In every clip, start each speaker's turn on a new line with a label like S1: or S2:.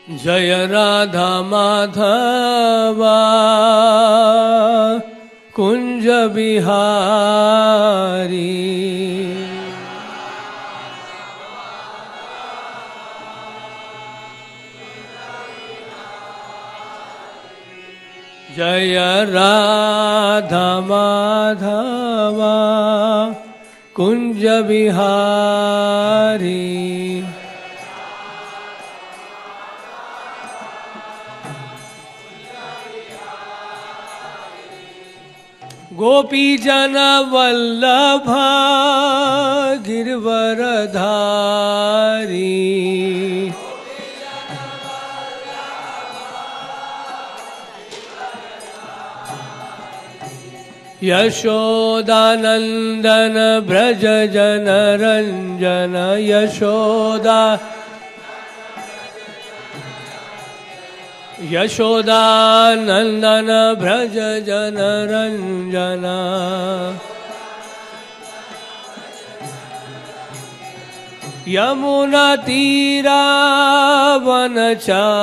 S1: जय राधा माधवा कुंज बिहारी। जय राधा माधवा कुंज बिहारी। गोपी जन वल्लभ गिरवरधारी। यशोदानंदन ब्रज जन रंजन। यशोदानंदन ब्रज जन रंजना। यमुना तीरा वनचारी।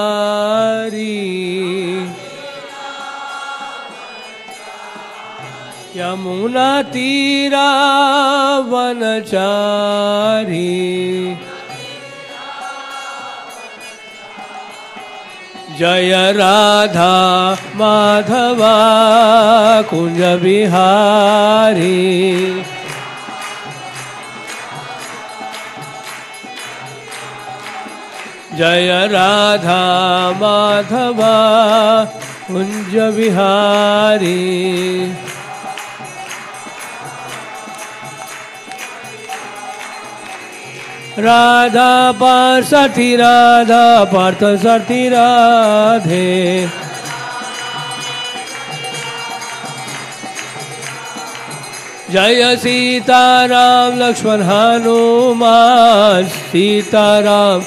S1: यमुना तीरा वनचारी। जय राधा माधवा कुंज बिहारी। जय राधा माधवा कुंज बिहारी। राधा पार्थी राधा पार्थ सारथी राधे। जय सीताराम लक्ष्मण हनुमान। सीताराम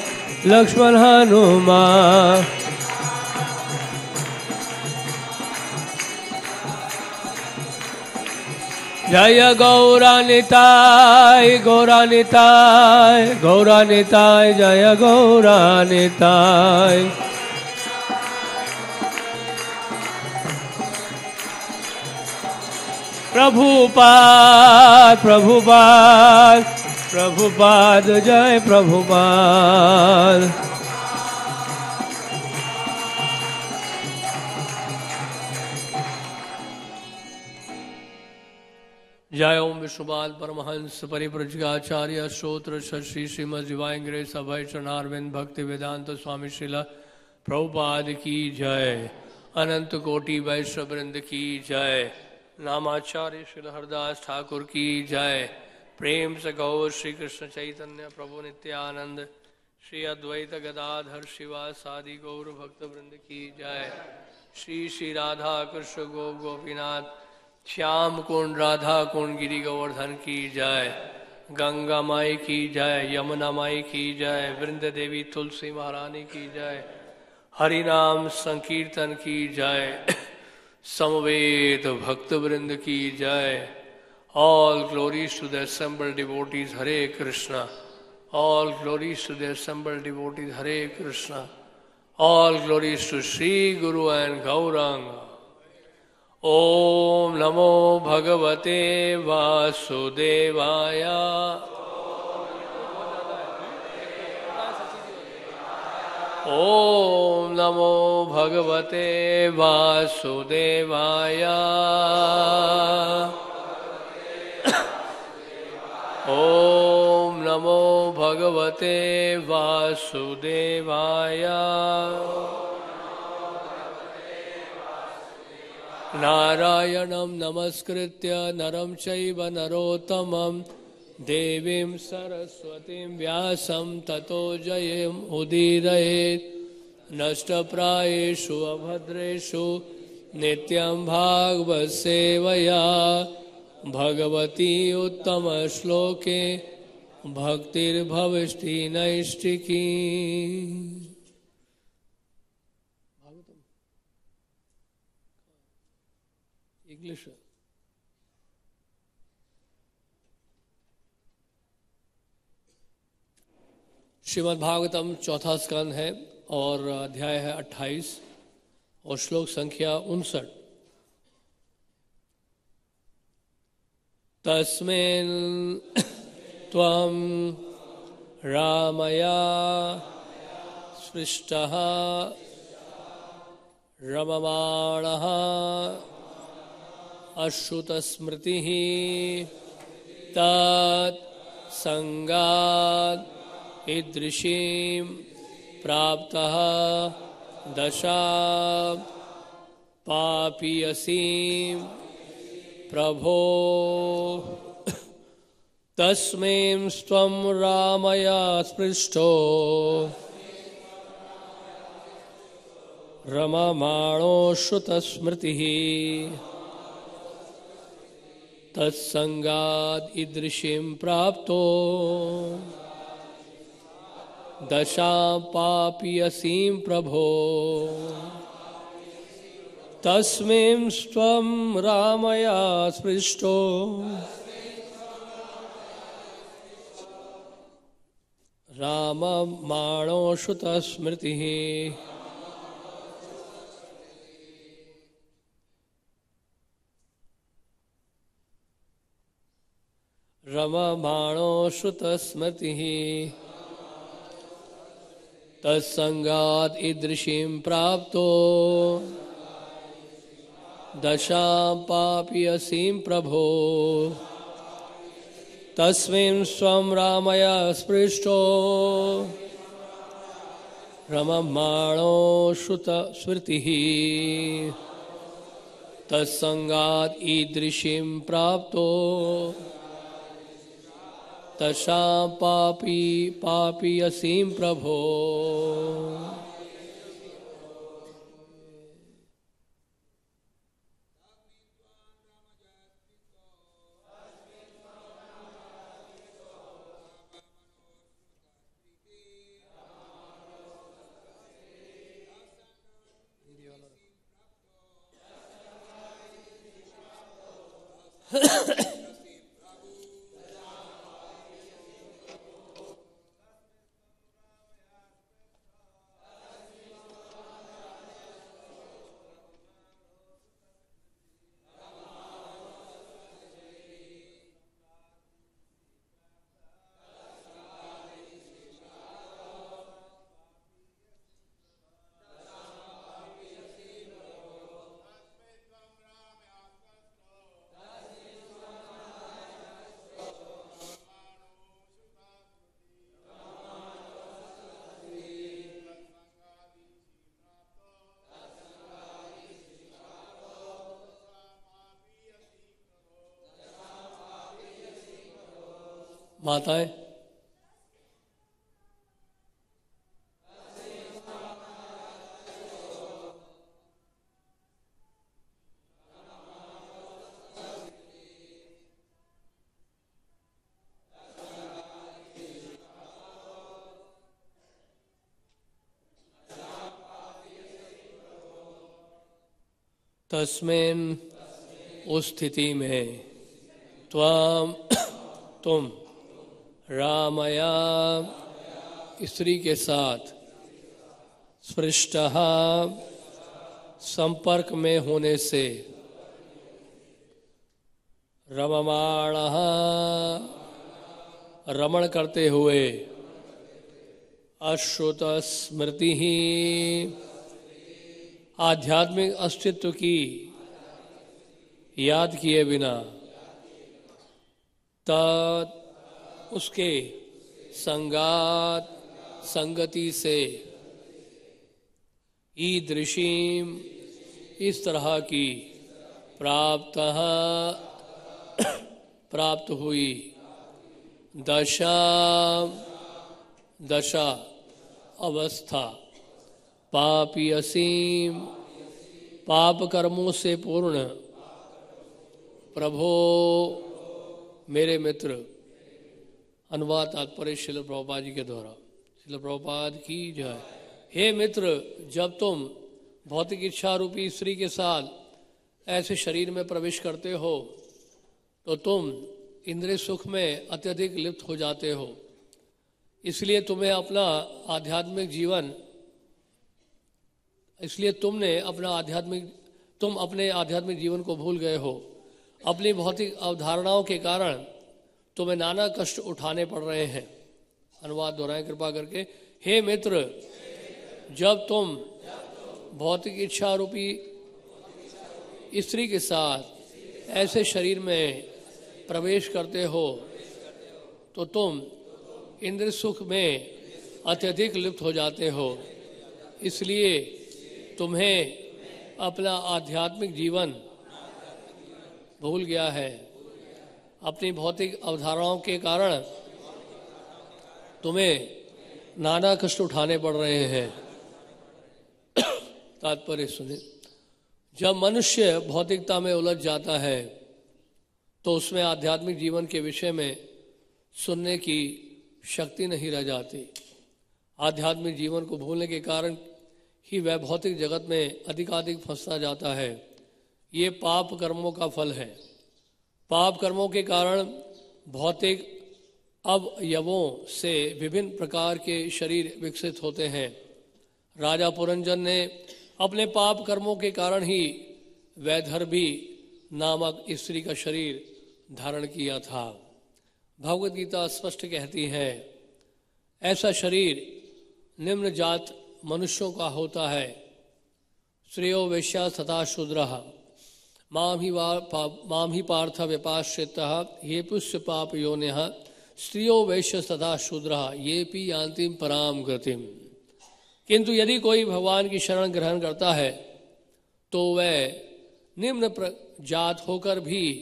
S1: लक्ष्मण हनुमान। जय गौरानिताय गौरानिताय गौरानिताय। जय गौरानिताय। प्रभुपाद प्रभुपाद प्रभुपाद। जय प्रभुपाद। जय ओम विष्णुपाद परमहंस परिव्रजकाचार्य श्रोत्र श्री श्रीमद दिवाइन ग्रेस अभय चरणारविंद भक्ति वेदांत स्वामी श्रीला प्रभुपाद की जय। अनंत कोटि वैष्णव वृंद की जय। नामाचार्य श्री हरदास ठाकुर की जय। प्रेम से गौर श्री कृष्ण चैतन्य प्रभु नित्यानंद श्री अद्वैत गदाधर शिवासादि गौर भक्त वृंद की जय। श्री श्री राधा कृष्ण गोपीनाथ श्याम कुंड राधा कुंड गिरी गोवर्धन की जय। गंगा माई की जय। यमुना माई की जय। वृंद देवी तुलसी महारानी की जय। हरि नाम संकीर्तन की जय। समवेत भक्त वृंद की जय। All glories to the assembled devotees Hare Krishna. All glories to the assembled devotees Hare Krishna. All glories to Shri Guru and Gaurang. ओम नमो भगवते वासुदेवाय। ओम नमो भगवते वासुदेवाय। ओम नमो भगवते वासुदेवाय। नारायणं नमस्कृत्य नरं चैव नरोत्तमं देवीं सरस्वतीं व्यासं ततो जयमुदीरयेत्। नष्टप्रायेषु अभद्रेषु नित्यं भागवत सेवया भगवती उत्तमश्लोके भक्तिर्भवष्टि नैष्टिकी। इंग्लिश। श्रीमद् भागवतम चौथा स्कंद है और अध्याय है 28 और श्लोक संख्या 59। तस्मिन् त्वं रामया स्पृष्टः रममाणः अश्रुतस्मृतिः तत् संगात् ईदृशीं प्राप्तः दशा पापीयसीं प्रभो तस्मिंस्त्वं रामया स्पृष्टो रममाणो श्रुतस्मृतिः तत्संगात् ईदृशीं प्राप्तो दशा पापीयसीं प्रभो तस्मिंस्त्वं रामया स्पृष्टो राममाणो श्रुतस्मृतिः रममाणो श्रुतस्मृतिः तत्संगात् ईदृशीं प्राप्तो दशा पापीयसीं प्रभो तस्मिंस्त्वं रामया स्पृष्टो रममाणो श्रुतस्मृतिः तत्संगात् ईदृशीं प्राप्तो दशा पापीयसीं प्रभो। माताएं तस्मिन् उस स्थिति में तुम रामया स्त्री के साथ स्पृष्टः संपर्क में होने से रममाणः रमण करते हुए अश्रुत स्मृति ही आध्यात्मिक अस्तित्व की याद किए बिना तत् उसके संगति से ईदृशीं इस तरह की प्राप्त हुई दशा अवस्था पापीयसीं पाप कर्मों से पूर्ण प्रभो मेरे मित्र। अनुवाद तात्पर्य श्रील प्रभुपाद जी के द्वारा। श्रील प्रभुपाद की जय। हे मित्र, जब तुम भौतिक इच्छा रूपी स्त्री के साथ ऐसे शरीर में प्रवेश करते हो तो तुम इंद्रिय सुख में अत्यधिक लिप्त हो जाते हो। इसलिए तुम्हें अपना आध्यात्मिक जीवन इसलिए तुम अपने आध्यात्मिक जीवन को भूल गए हो। अपनी भौतिक अवधारणाओं के कारण तुम्हें नाना कष्ट उठाने पड़ रहे हैं। अनुवाद दोहराएं कृपा करके। हे मित्र, जब तुम भौतिक इच्छा रूपी स्त्री के साथ ऐसे शरीर में प्रवेश करते हो तो तुम इंद्रिय सुख में अत्यधिक लिप्त हो जाते हो। इसलिए तुम्हें अपना आध्यात्मिक जीवन भूल गया है। अपनी भौतिक अवधारणाओं के कारण तुम्हें नाना कष्ट उठाने पड़ रहे हैं। तात्पर्य सुने। जब मनुष्य भौतिकता में उलझ जाता है तो उसमें आध्यात्मिक जीवन के विषय में सुनने की शक्ति नहीं रह जाती। आध्यात्मिक जीवन को भूलने के कारण ही वह भौतिक जगत में अधिकाधिक फंसता जाता है। ये पाप कर्मों का फल है। पाप कर्मों के कारण भौतिक अवयवों से विभिन्न प्रकार के शरीर विकसित होते हैं। राजा पुरंजन ने अपने पाप कर्मों के कारण ही वैदर्भी नामक स्त्री का शरीर धारण किया था। भगवत गीता स्पष्ट कहती है, ऐसा शरीर निम्न जात मनुष्यों का होता है। श्रेयो वैश्या तथा शूद्रः माम ही पार्थ व्यपाश्रितः ये पुष्य पाप योनिः स्त्रियो वैश्य तथा शूद्रः ये पी यान्तिम पराम गतिम। किंतु यदि कोई भगवान की शरण ग्रहण करता है तो वह निम्न जात होकर भी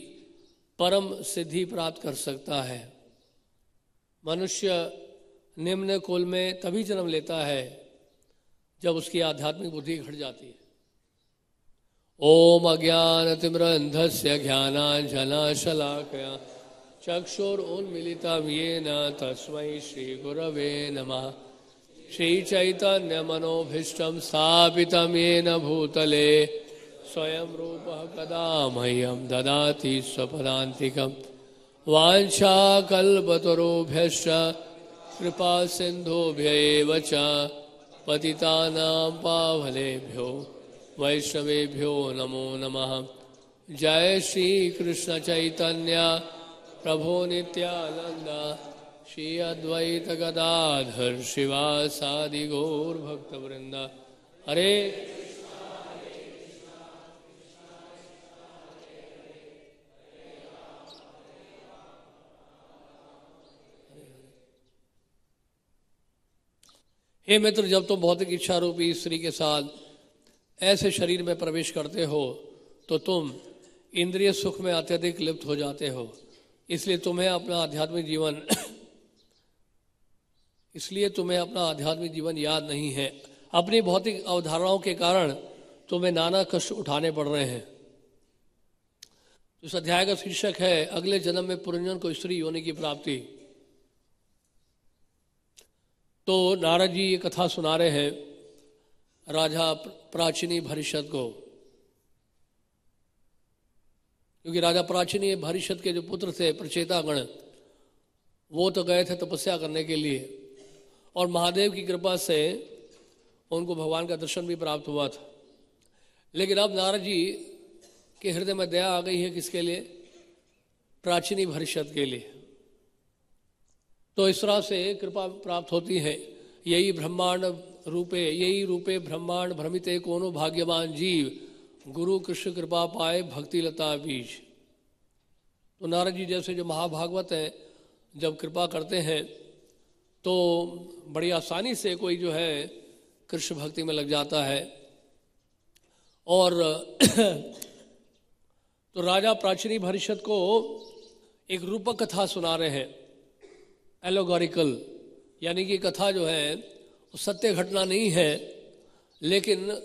S1: परम सिद्धि प्राप्त कर सकता है। मनुष्य निम्न कुल में तभी जन्म लेता है जब उसकी आध्यात्मिक बुद्धि घट जाती है। ओम अज्ञानतिमिरन्धस्य ज्ञानाञ्जनशलाकया चक्षुरुन्मीलितं येन तस्मै श्रीगुरवे नमः। श्रीचैतन्यमनोभीष्टं स्थापितं येन भूतले स्वयं रूपः कदा मह्यं ददाति स्वपदान्तिकं। वाञ्छाकल्पतरुभ्यश्च कृपा सिन्धुभ्य एव च पतितानां पावनेभ्यो वैष्णवेभ्यो नमो नमः। जय श्री कृष्ण चैतन्य प्रभु नित्यानंद श्री अद्वैत गदाधर शिवासादि गौर भक्तवृंद। हरे हे मित्र, जब तुम भौतिक इच्छा रूपी स्त्री के साथ ऐसे शरीर में प्रवेश करते हो तो तुम इंद्रिय सुख में अत्यधिक लिप्त हो जाते हो। इसलिए तुम्हें अपना आध्यात्मिक जीवन याद नहीं है। अपनी भौतिक अवधारणाओं के कारण तुम्हें नाना कष्ट उठाने पड़ रहे हैं। इस अध्याय का शीर्षक है अगले जन्म में पुरंजन को स्त्री होने की प्राप्ति। तो नारद जी ये कथा सुना रहे हैं राजा प्राचीनी भरिष्यत को, क्योंकि राजा प्राचीनी भरिष्यत के जो पुत्र थे प्रचेतागण, वो तो गए थे तपस्या करने के लिए और महादेव की कृपा से उनको भगवान का दर्शन भी प्राप्त हुआ था। लेकिन अब नारद जी के हृदय में दया आ गई है किसके लिए? प्राचीनी भरिष्यत के लिए। तो इस तरह से कृपा प्राप्त होती है। यही रूपे ब्रह्मांड भ्रमिते कोनो भाग्यवान जीव गुरु कृष्ण कृपा पाए भक्ति लता बीज। तो नारद जी जैसे जो महाभागवत हैं जब कृपा करते हैं तो बड़ी आसानी से कोई जो है कृष्ण भक्ति में लग जाता है। और तो राजा प्राचीनी भरिष्यत को एक रूपक कथा सुना रहे हैं, एलोगोरिकल, यानी कि कथा जो है वो सत्य घटना नहीं है लेकिन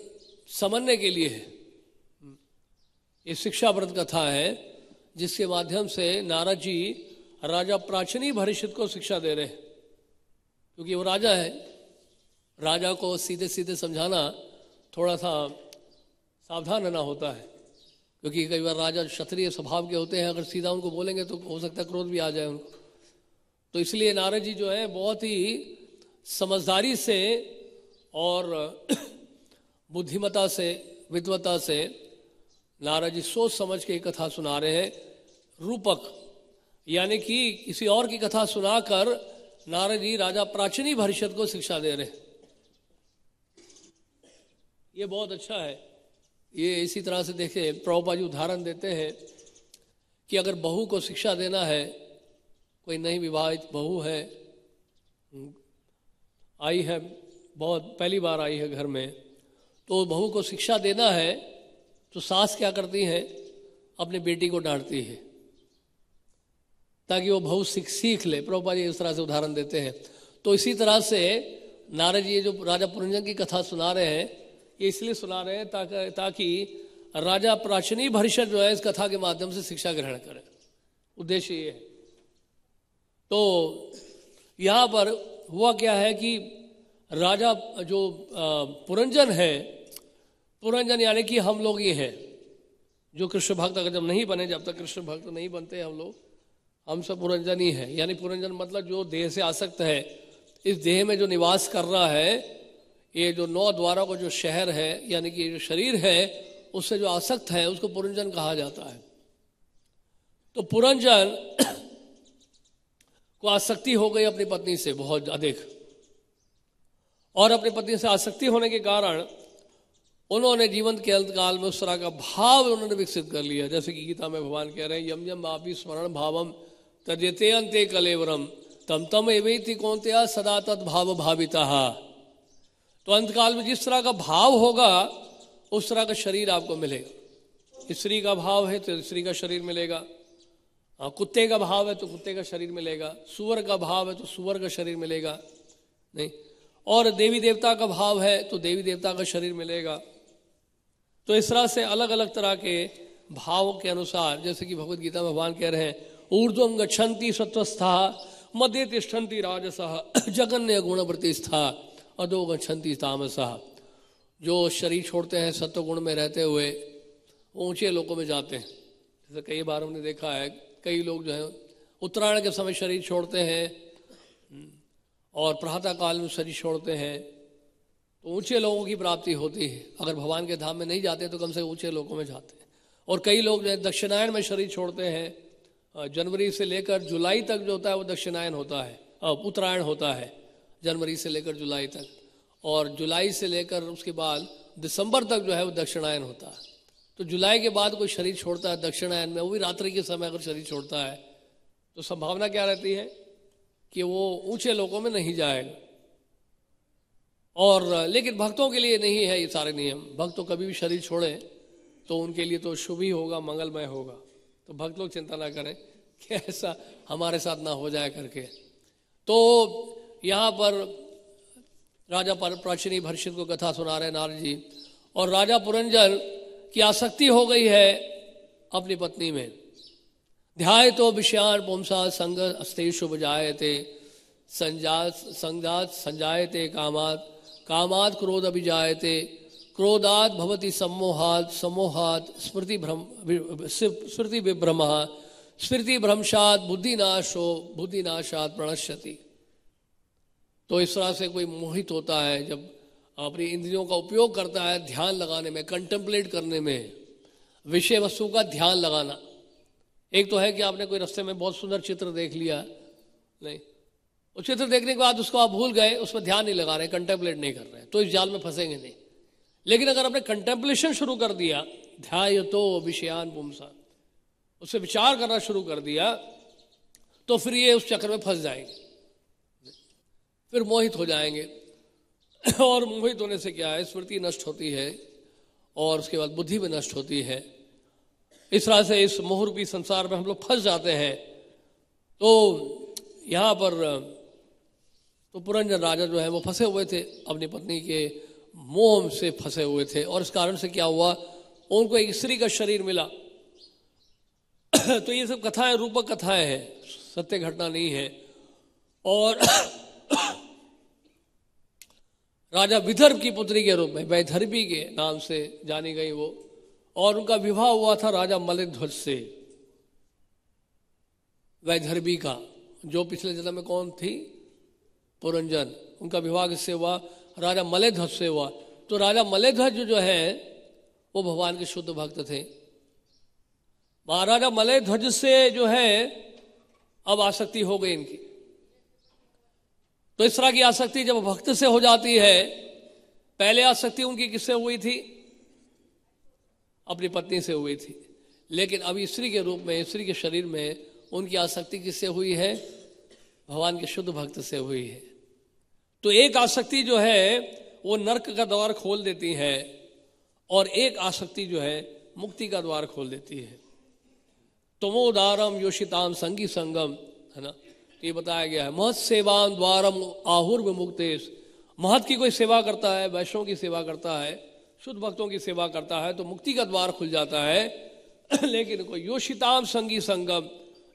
S1: समझने के लिए है। ये शिक्षाप्रद कथा है जिसके माध्यम से नारद जी राजा प्राचीनी भरिष्यत को शिक्षा दे रहे हैं। क्योंकि वो राजा है, राजा को सीधे सीधे समझाना थोड़ा सा सावधान रहना होता है, क्योंकि कई बार राजा क्षत्रिय स्वभाव के होते हैं, अगर सीधा उनको बोलेंगे तो हो सकता है क्रोध भी आ जाए उनको। तो इसलिए नारद जी जो है बहुत ही समझदारी से और बुद्धिमता से, विद्वता से नारद जी सोच समझ के कथा सुना रहे हैं। रूपक यानी कि किसी और की कथा सुनाकर नारद जी राजा प्राचीनी भरिष्यत को शिक्षा दे रहे हैं। ये बहुत अच्छा है। ये इसी तरह से देखें, प्रभुपाद जी उदाहरण देते हैं कि अगर बहू को शिक्षा देना है, कोई नई विवाहित बहू है, आई है, बहुत पहली बार आई है घर में, तो बहू को शिक्षा देना है तो सास क्या करती है, अपनी बेटी को डांटती है ताकि वो बहू सीख ले। प्रभुपाद जी इस तरह से उदाहरण देते हैं। तो इसी तरह से नारद जी जो राजा पुरंजन की कथा सुना रहे हैं, ये इसलिए सुना रहे हैं ताकि राजा प्राचीनी भरिष्यत जो है इस कथा के माध्यम से शिक्षा ग्रहण करे। उद्देश्य ये है। तो यहाँ पर हुआ क्या है कि राजा जो पुरंजन है, पुरंजन यानी कि हम लोग ये हैं जो कृष्ण भक्त अगर जब नहीं बने, जब तक कृष्ण भक्त नहीं बनते हम लोग, हम सब पुरंजन ही है। यानी पुरंजन मतलब जो देह से आसक्त है, इस देह में जो निवास कर रहा है, ये जो 9 द्वारा को जो शहर है यानी कि जो शरीर है उससे जो आसक्त है उसको पुरंजन कहा जाता है। तो पुरंजन को आसक्ति हो गई अपनी पत्नी से बहुत अधिक, और अपनी पत्नी से आसक्ति होने के कारण उन्होंने जीवन के अंत काल में उस तरह का भाव उन्होंने विकसित कर लिया। जैसे कि गीता में भगवान कह रहे हैं, यम यम आपी स्मरण भावम तद्यते अंते कलेवरम तम तम एवेति कौन्तेय सदा तद भाव भाविता। तो अंत काल में जिस तरह का भाव होगा उस तरह का शरीर आपको मिलेगा। स्त्री का भाव है तो स्त्री का शरीर मिलेगा, कुत्ते का भाव है तो कुत्ते का शरीर मिलेगा, सुअर का भाव है तो सुअर का शरीर मिलेगा, नहीं, और देवी देवता का भाव है तो देवी देवता का शरीर मिलेगा। तो इस तरह से अलग अलग तरह के भाव के अनुसार, जैसे कि भगवद गीता में भगवान कह रहे हैं, ऊर्ध्वं गच्छन्ति सत्वस्था मध्य तिष्ठन्ति राजसः जगन्य गुणवृत्तिस्था अधो गच्छन्ति तामसः। जो शरीर छोड़ते हैं सत्व गुण में रहते हुए वो ऊंचे लोकों में जाते हैं। जैसे कई बार हमने देखा है, कई लोग जो है उत्तरायण के समय शरीर छोड़ते हैं और प्रातः काल में शरीर छोड़ते हैं, तो ऊंचे लोगों की प्राप्ति होती है। अगर भगवान के धाम में नहीं जाते तो कम से ऊंचे लोगों में जाते हैं। और कई लोग जो है दक्षिणायन में शरीर छोड़ते हैं, जनवरी से लेकर जुलाई तक जो होता है वो दक्षिणायन होता है, उत्तरायण होता है जनवरी से लेकर जुलाई तक, और जुलाई से लेकर उसके बाद दिसंबर तक जो है वो दक्षिणायन होता है। तो जुलाई के बाद कोई शरीर छोड़ता है दक्षिणायन में, वो भी रात्रि के समय अगर शरीर छोड़ता है तो संभावना क्या रहती है कि वो ऊंचे लोगों में नहीं जाएगा। और लेकिन भक्तों के लिए नहीं है ये सारे नियम। भक्त तो कभी भी शरीर छोड़े तो उनके लिए तो शुभ ही होगा, मंगलमय होगा। तो भक्त लोग चिंता ना करें कि ऐसा हमारे साथ ना हो जाए करके। तो यहाँ पर राजा प्राचीनी भरिष्यत को कथा सुना रहे नारद जी, और राजा पुरंजन की आसक्ति हो गई है अपनी पत्नी में। ध्याय तो विषयान पुंसा संग अस्तेषु बजायते संजात संजायते कामात कामात क्रोध अभिजायते क्रोधात भवति सम्मोहात सम्मोहात स्मृति विभ्रमः स्मृति भ्रंशात बुद्धिनाशो बुद्धिनाशात प्रणश्यति। तो इस तरह से कोई मोहित होता है जब अपनी इंद्रियों का उपयोग करता है ध्यान लगाने में, कंटेम्पलेट करने में, विषय वस्तु का ध्यान लगाना। एक तो है कि आपने कोई रास्ते में बहुत सुंदर चित्र देख लिया, नहीं, उस चित्र देखने के बाद उसको आप भूल गए, उस पर ध्यान नहीं लगा रहे, कंटेम्पलेट नहीं कर रहे, तो इस जाल में फंसेंगे नहीं। लेकिन अगर आपने कंटेम्पलेशन शुरू कर दिया, ध्यायतो विषयान पुंसा, उससे विचार करना शुरू कर दिया, तो फिर ये उस चक्र में फंस जाएंगे, फिर मोहित हो जाएंगे। और मोहित होने से क्या है, स्मृति नष्ट होती है और उसके बाद बुद्धि भी नष्ट होती है। इस तरह से इस मोहरूपी संसार में हम लोग फंस जाते हैं। तो यहाँ पर तो पुरंजन राजा जो है वो फंसे हुए थे, अपनी पत्नी के मोह से फंसे हुए थे, और इस कारण से क्या हुआ, उनको एक स्त्री का शरीर मिला। तो ये सब कथाएं रूपक कथाएं हैं, सत्य घटना नहीं है। और राजा विदर्भ की पुत्री के रूप में वैदर्भी के नाम से जानी गई वो, और उनका विवाह हुआ था राजा मलयध्वज से, वैदर्भी का, जो पिछले जन्म में कौन थी, पुरंजन। उनका विवाह किससे हुआ, राजा मलयध्वज से हुआ। तो राजा मलयध्वज जो है वो भगवान के शुद्ध भक्त थे। महाराजा मलयध्वज से जो है अब आसक्ति हो गई इनकी। तो इस तरह की आसक्ति जब भक्त से हो जाती है, पहले आसक्ति उनकी किससे हुई थी? अपनी पत्नी से हुई थी, लेकिन अब स्त्री के रूप में, स्त्री के शरीर में उनकी आसक्ति किससे हुई है? भगवान के शुद्ध भक्त से हुई है। तो एक आसक्ति जो है वो नरक का द्वार खोल देती है और एक आसक्ति जो है मुक्ति का द्वार खोल देती है। तमोदारम योषिताम संगी संगम, है ना, ये बताया गया है। महत सेवान द्वारम आहुर विमुक्तेश, महत की कोई सेवा करता है, वैष्णव की सेवा करता है, शुद्ध भक्तों की सेवा करता है तो मुक्ति का द्वार खुल जाता है। लेकिन कोई योषिताम संगी संगम,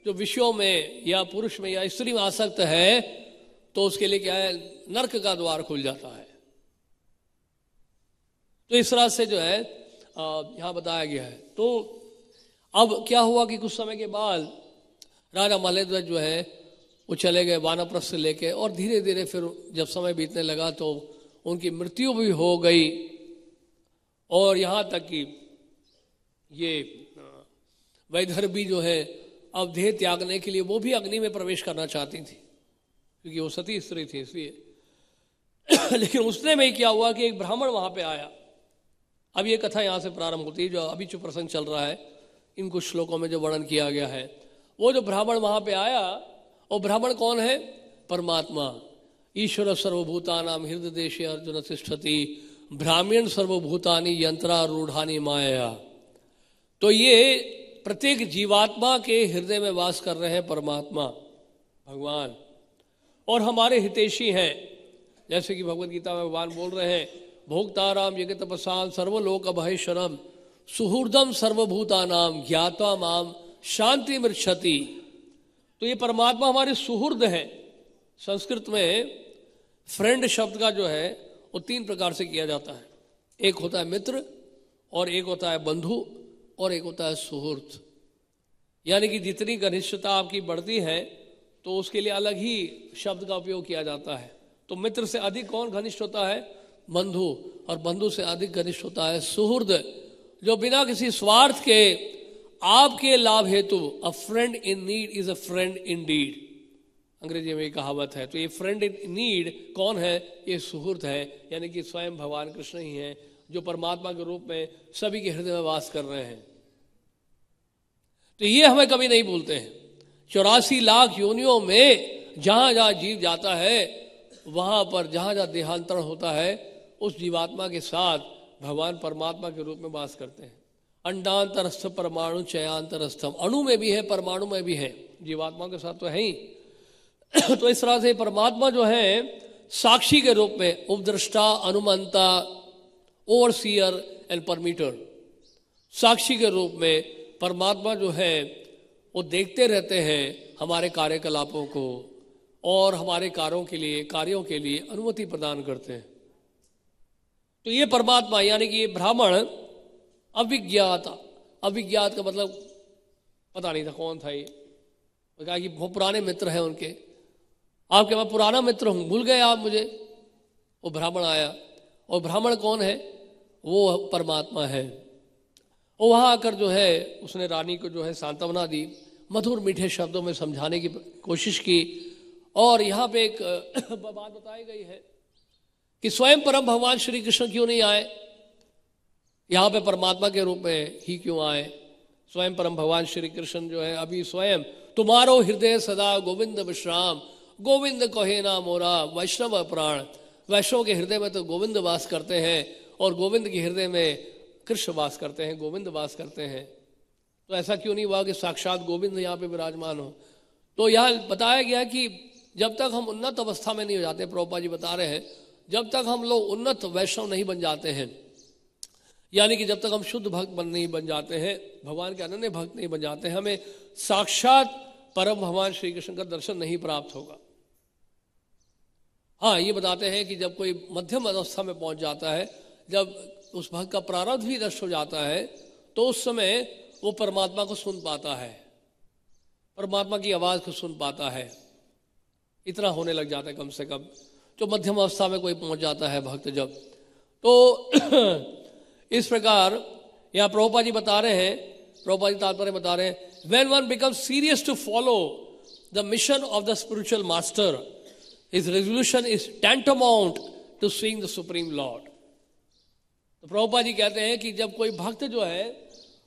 S1: जो विषयों में या पुरुष में या स्त्री में आसक्त है, तो उसके लिए क्या है? नरक का द्वार खुल जाता है। तो इस तरह से जो है यहां बताया गया है। तो अब क्या हुआ कि कुछ समय के बाद राजा मलयध्वज जो है वो चले गए वानप्रस्थ से लेके, और धीरे धीरे फिर जब समय बीतने लगा तो उनकी मृत्यु भी हो गई। और यहां तक कि ये वैदर्भी जो है अब देह त्यागने के लिए वो भी अग्नि में प्रवेश करना चाहती थी, क्योंकि वो सती स्त्री थी इसलिए। लेकिन उसने में क्या हुआ कि एक ब्राह्मण वहां पे आया। अब ये कथा यहां से प्रारंभ होती है, जो अभी जो प्रसंग चल रहा है इन कुछ श्लोकों में जो वर्णन किया गया है। वो जो ब्राह्मण वहां पे आया, वो ब्राह्मण कौन है? परमात्मा। ईश्वर सर्वभूतानाम हृदय देशे अर्जुन तिष्ठति ब्राह्मण सर्वभूतानि यंत्रारूढ़ानि माया। तो ये प्रत्येक जीवात्मा के हृदय में वास कर रहे हैं परमात्मा भगवान, और हमारे हितैषी हैं। जैसे कि भगवत गीता में भगवान बोल रहे हैं, भोक्ताराम जगत तपसाल सर्वलोक अभयशरम सुहृदम सर्वभूतानाम ज्ञात्वा माम शांति मृच्छति। तो ये परमात्मा हमारे सुहृद हैं। संस्कृत में फ्रेंड शब्द का जो है वो 3 प्रकार से किया जाता है। एक होता है मित्र, और एक होता है बंधु, और एक होता है सुहृद। यानी कि जितनी घनिष्ठता आपकी बढ़ती है तो उसके लिए अलग ही शब्द का उपयोग किया जाता है। तो मित्र से अधिक कौन घनिष्ठ होता है? बंधु, और बंधु से अधिक घनिष्ठ होता है सुहृद, जो बिना किसी स्वार्थ के आपके लाभ हेतु, a friend in need is a friend in deed, अंग्रेजी में कहावत है। तो ये फ्रेंड इन नीड कौन है? ये सुहृद है, यानी कि स्वयं भगवान कृष्ण ही है, जो परमात्मा के रूप में सभी के हृदय में वास कर रहे हैं। तो ये हमें कभी नहीं भूलते हैं। 84 लाख योनियों में जहां जहां जीव जाता है, वहां पर जहां जहां देहांतरण होता है, उस जीवात्मा के साथ भगवान परमात्मा के रूप में वास करते हैं। अंडांतरस्थ परमाणु चयांतरस्थम, अणु में भी है, परमाणु में भी है, जीवात्मा के साथ तो है ही। तो इस तरह से परमात्मा जो है साक्षी के रूप में उपद्रष्टा, अनुमंता, ओवरसीयर एंड परमीटर, साक्षी के रूप में परमात्मा जो है वो देखते रहते हैं हमारे कार्यकलापों को, और हमारे कार्यों के लिए अनुमति प्रदान करते हैं। तो ये परमात्मा, यानी कि ये ब्राह्मण अविज्ञात का मतलब पता नहीं था कौन था ये। कहा कि बहुत पुराने मित्र हैं उनके, आपके मैं पुराना मित्र हूं, भूल गए आप मुझे। वो ब्राह्मण आया, और ब्राह्मण कौन है? वो परमात्मा है। और वहां आकर जो है उसने रानी को जो है सांत्वना दी, मधुर मीठे शब्दों में समझाने की कोशिश की। और यहाँ पे एक बात बताई गई है कि स्वयं परम भगवान श्री कृष्ण क्यों नहीं आए, यहाँ पे परमात्मा के रूप में ही क्यों आए? स्वयं परम भगवान श्री कृष्ण जो है अभी स्वयं तुम्हारो हृदय सदा गोविंद विश्राम, गोविंद कहे ना मोरा वैष्णव प्राण। वैष्णव के हृदय में तो गोविंद वास करते हैं, और गोविंद के हृदय में कृष्ण वास करते हैं, गोविंद वास करते हैं। तो ऐसा क्यों नहीं हुआ कि साक्षात गोविंद यहाँ पे विराजमान हो? तो यहाँ बताया गया कि जब तक हम उन्नत अवस्था में नहीं हो जाते, प्रभुपाद जी बता रहे हैं, जब तक हम लोग उन्नत वैष्णव नहीं बन जाते हैं, यानी कि जब तक हम शुद्ध भक्त नहीं बन जाते हैं, भगवान के अनन्य भक्त नहीं बन जाते हैं, हमें साक्षात परम भगवान श्री कृष्ण का दर्शन नहीं प्राप्त होगा। हाँ, ये बताते हैं कि जब कोई मध्यम अवस्था में पहुंच जाता है, जब उस भक्त का प्रारब्ध भी नष्ट हो जाता है, तो उस समय वो परमात्मा को सुन पाता है, परमात्मा की आवाज को सुन पाता है। इतना होने लग जाता है कम से कम। जो मध्यम अवस्था में कोई पहुंच जाता है भक्त जब, तो इस प्रकार यहाँ प्रभुपाद जी बता रहे हैं, प्रभुपाद जी तात्पर्य बता रहे हैं, when one becomes serious to follow the mission of the spiritual master, his resolution is tantamount to seeing the supreme Lord. तो प्रभुपाद जी कहते हैं कि जब कोई भक्त जो है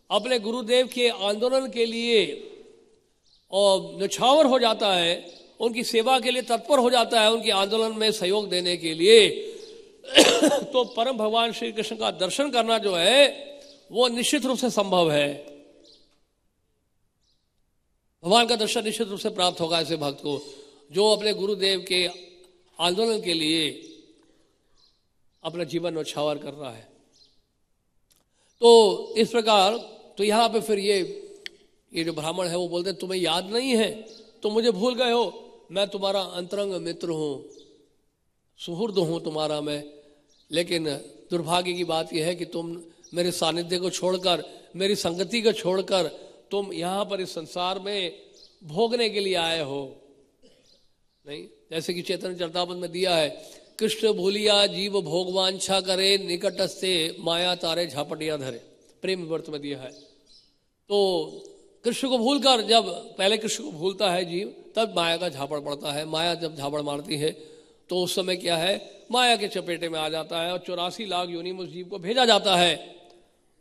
S1: अपने गुरुदेव के आंदोलन के लिए और न्यौछावर हो जाता है, उनकी सेवा के लिए तत्पर हो जाता है, उनके आंदोलन में सहयोग देने के लिए, तो परम भगवान श्री कृष्ण का दर्शन करना जो है वो निश्चित रूप से संभव है। भगवान का दर्शन निश्चित रूप से प्राप्त होगा ऐसे भक्त को जो अपने गुरुदेव के आंदोलन के लिए अपना जीवन न्यौछावर कर रहा है। तो इस प्रकार तो यहाँ पे फिर ये जो ब्राह्मण है वो बोलते हैं तुम्हें याद नहीं है, तुम मुझे भूल गए हो, मैं तुम्हारा अंतरंग मित्र हूँ, सुहृद हूँ तुम्हारा मैं, लेकिन दुर्भाग्य की बात यह है कि तुम मेरे सानिध्य को छोड़कर, मेरी संगति को छोड़कर तुम यहाँ पर इस संसार में भोगने के लिए आए हो। नहीं, जैसे कि चैतन्य चरितामृत में दिया है, कृष्ण भूलिया जीव भोगवांछा करे, निकट से माया तारे झापटिया धरे, प्रेम व्रत में दिया है। तो कृष्ण को भूलकर, जब पहले कृष्ण को भूलता है जीव, तब माया का झापड़ पड़ता है। माया जब झापड़ मारती है तो उस समय क्या है, माया के चपेटे में आ जाता है और 84 लाख योनि में उस जीव को भेजा जाता है।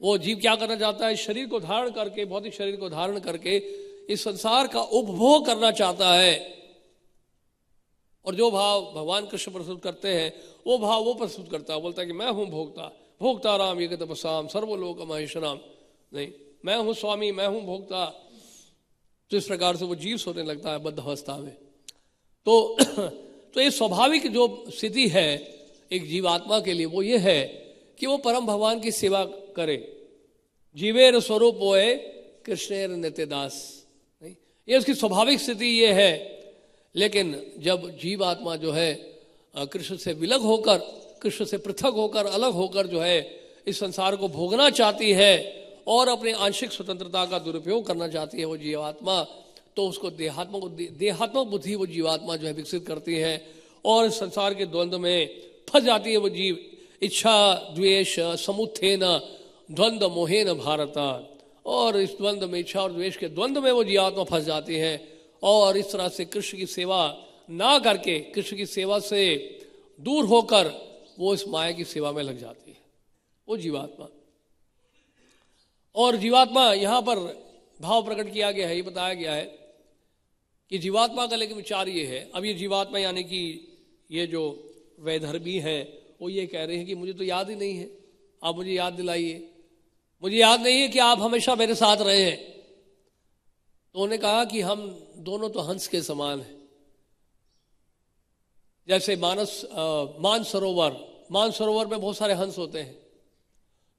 S1: वो जीव क्या करना चाहता है, शरीर को धारण करके, भौतिक शरीर को धारण करके इस संसार का उपभोग करना चाहता है। और जो भाव भगवान कृष्ण प्रस्तुत करते हैं वो भाव वो प्रस्तुत करता है, बोलता है कि मैं हूं भोक्ता, भोक्ता राम ये तपसाम सर्वलोक महेश्वराम, नहीं मैं हूं स्वामी, मैं हूं भोक्ता। तो इस प्रकार से वो जीव सोने लगता है बद्ध अवस्था में। तो ये स्वाभाविक जो स्थिति है एक जीवात्मा के लिए वो ये है कि वो परम भगवान की सेवा करे। जीवेर स्वरूप होए कृष्णेर नित्य दास, नहीं ये उसकी स्वाभाविक स्थिति ये है। लेकिन जब जीवात्मा जो है कृष्ण से विलग होकर, कृष्ण से पृथक होकर, अलग होकर जो है इस संसार को भोगना चाहती है और अपने आंशिक स्वतंत्रता का दुरुपयोग करना चाहती है वो जीवात्मा, तो उसको देहात्मक बुद्धि वो जीवात्मा जो है विकसित करती है और इस संसार के द्वंद्व में फंस जाती है वो जीव। इच्छा द्वेष समुत्थेन द्वंद्व मोहेन भारत, और इस द्वंद्व में, इच्छा और द्वेष के द्वंद्व में वो जीवात्मा फंस जाती है और इस तरह से कृष्ण की सेवा ना करके, कृष्ण की सेवा से दूर होकर वो इस माया की सेवा में लग जाती है वो जीवात्मा। और जीवात्मा यहाँ पर भाव प्रकट किया गया है, ये बताया गया है कि जीवात्मा का लेकिन विचार ये है। अब ये जीवात्मा यानी कि ये जो वैधर्मी है वो ये कह रहे हैं कि मुझे तो याद ही नहीं है, आप मुझे याद दिलाइए, मुझे याद नहीं है कि आप हमेशा मेरे साथ रहे हैं। तो उन्होंने कहा कि हम दोनों तो हंस के समान हैं। जैसे मानसरोवर में बहुत सारे हंस होते हैं,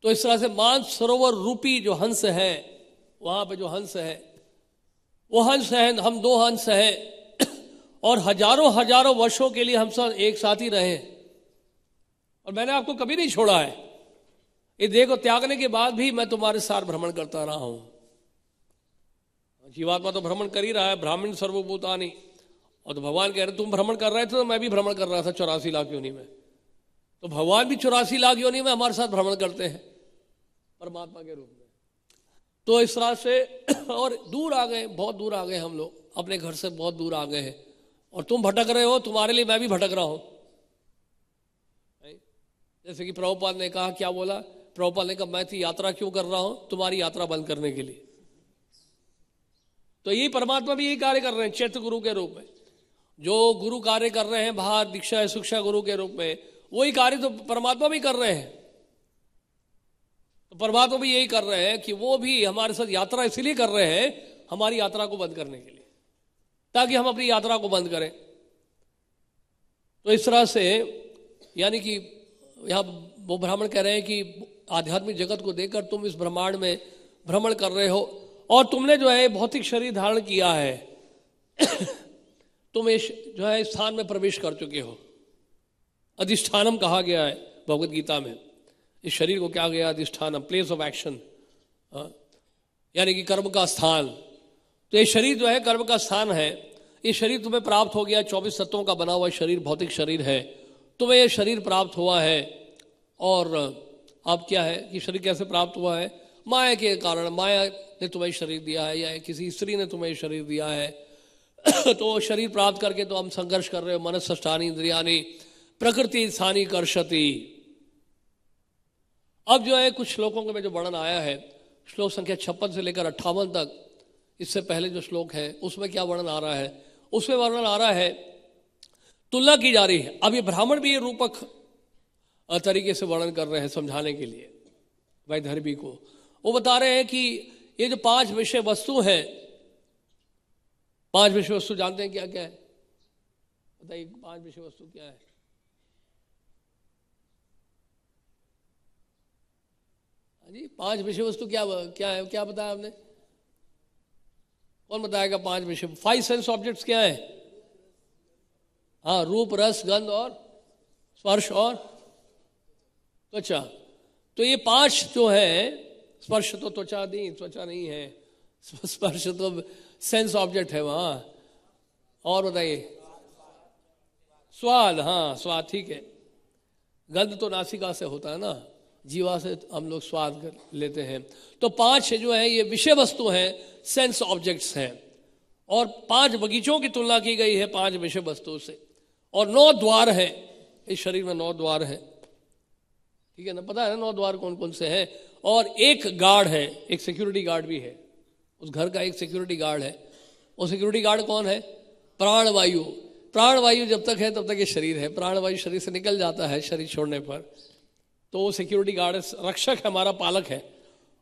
S1: तो इस तरह से मानसरोवर रूपी जो हंस है, वहां पे जो हंस है वो हंस है, हम दो हंस हैं और हजारों हजारों वर्षों के लिए हम सब एक साथ ही रहे और मैंने आपको कभी नहीं छोड़ा है। ये देह को त्यागने के बाद भी मैं तुम्हारे साथ भ्रमण करता रहा हूं। जीवात्मा तो भ्रमण कर ही रहा है, ब्राह्मण सर्वभूतानि, और तो भगवान कह रहे तुम भ्रमण कर रहे थे तो मैं भी भ्रमण कर रहा था 84 लाख योनि में। तो भगवान भी 84 लाख योनि में हमारे साथ भ्रमण करते हैं परमात्मा के रूप में। तो इस तरह से और दूर आ गए, बहुत दूर आ गए हम लोग, अपने घर से बहुत दूर आ गए हैं और तुम भटक रहे हो, तुम्हारे लिए मैं भी भटक रहा हूं। जैसे कि प्रभुपाद ने कहा, क्या बोला प्रभुपाद ने कहा, मैं थी यात्रा क्यों कर रहा हूं, तुम्हारी यात्रा बंद करने के लिए। तो यही परमात्मा भी यही कार्य कर रहे हैं चैत्य गुरु के रूप में। जो गुरु कार्य कर रहे हैं बाहर दीक्षा शिक्षा गुरु के रूप में, वही कार्य तो परमात्मा भी कर रहे हैं। तो परमात्मा भी यही कर रहे हैं कि वो भी हमारे साथ यात्रा इसलिए कर रहे हैं हमारी यात्रा को बंद करने के लिए, ताकि हम अपनी यात्रा को बंद करें। तो इस तरह से यानी कि यहाँ वो ब्राह्मण कह रहे हैं कि आध्यात्मिक जगत को देखकर तुम इस ब्रह्मांड में भ्रमण कर रहे हो और तुमने जो है भौतिक शरीर धारण किया है तुम इस जो है स्थान में प्रवेश कर चुके हो। अधिष्ठानम कहा गया है भगवत गीता में, इस शरीर को क्या गया अधिष्ठानम, प्लेस ऑफ एक्शन, यानी कि कर्म का स्थान। तो ये शरीर जो है कर्म का स्थान है। ये शरीर तुम्हें प्राप्त हो गया, 24 तत्वों का बना हुआ शरीर, भौतिक शरीर है, तुम्हें ये शरीर प्राप्त हुआ है और अब क्या है कि शरीर कैसे प्राप्त हुआ है? माया के कारण। माया ने तुम्हें शरीर दिया है या किसी स्त्री ने तुम्हें शरीर दिया है तो शरीर प्राप्त करके तो हम संघर्ष कर रहे हो। मनस्सष्टानि इंद्रियाणि प्रकृति स्थानी कर्षति। अब जो है कुछ श्लोकों में जो वर्णन आया है, श्लोक संख्या 56 से लेकर 58 तक, इससे पहले जो श्लोक है उसमें क्या वर्णन आ रहा है? उसमें वर्णन आ रहा है, तुलना की जा रही है। अब ये ब्राह्मण भी ये रूपक तरीके से वर्णन कर रहे हैं समझाने के लिए वैधर्भी को। वो बता रहे हैं कि ये जो 5 विषय वस्तु हैं, 5 विषय वस्तु जानते हैं क्या क्या है? बताइए 5 विषय वस्तु क्या है? जी 5 विषय वस्तु क्या क्या है? क्या बताया आपने? कौन बताएगा 5 विषय? 5 सेंस ऑब्जेक्ट्स क्या है? हाँ, रूप, रस, गंध और स्पर्श और त्वचा। तो ये 5 जो है, स्पर्श तो त्वचा नहीं है, स्पर्श तो सेंस ऑब्जेक्ट है वहां। और बताइए, स्वाद, हाँ स्वाद ठीक है। गंध तो नासिका से होता है ना, जीवा से हम लोग स्वाद लेते हैं। तो 5 जो है ये विषय वस्तु हैं, सेंस ऑब्जेक्ट्स हैं। और 5 बगीचों की तुलना की गई है 5 विषय वस्तुओं से। और 9 द्वार है इस शरीर में, 9 द्वार है, ठीक है ना? पता है ना 9 द्वार कौन कौन से हैं? और एक गार्ड है, एक सिक्योरिटी गार्ड भी है उस घर का, एक सिक्योरिटी गार्ड है। वो सिक्योरिटी गार्ड कौन है? प्राणवायु। प्राणवायु जब तक है तब तक ये शरीर है। प्राणवायु शरीर से निकल जाता है शरीर छोड़ने पर, तो वो सिक्योरिटी गार्ड रक्षक है, हमारा पालक है।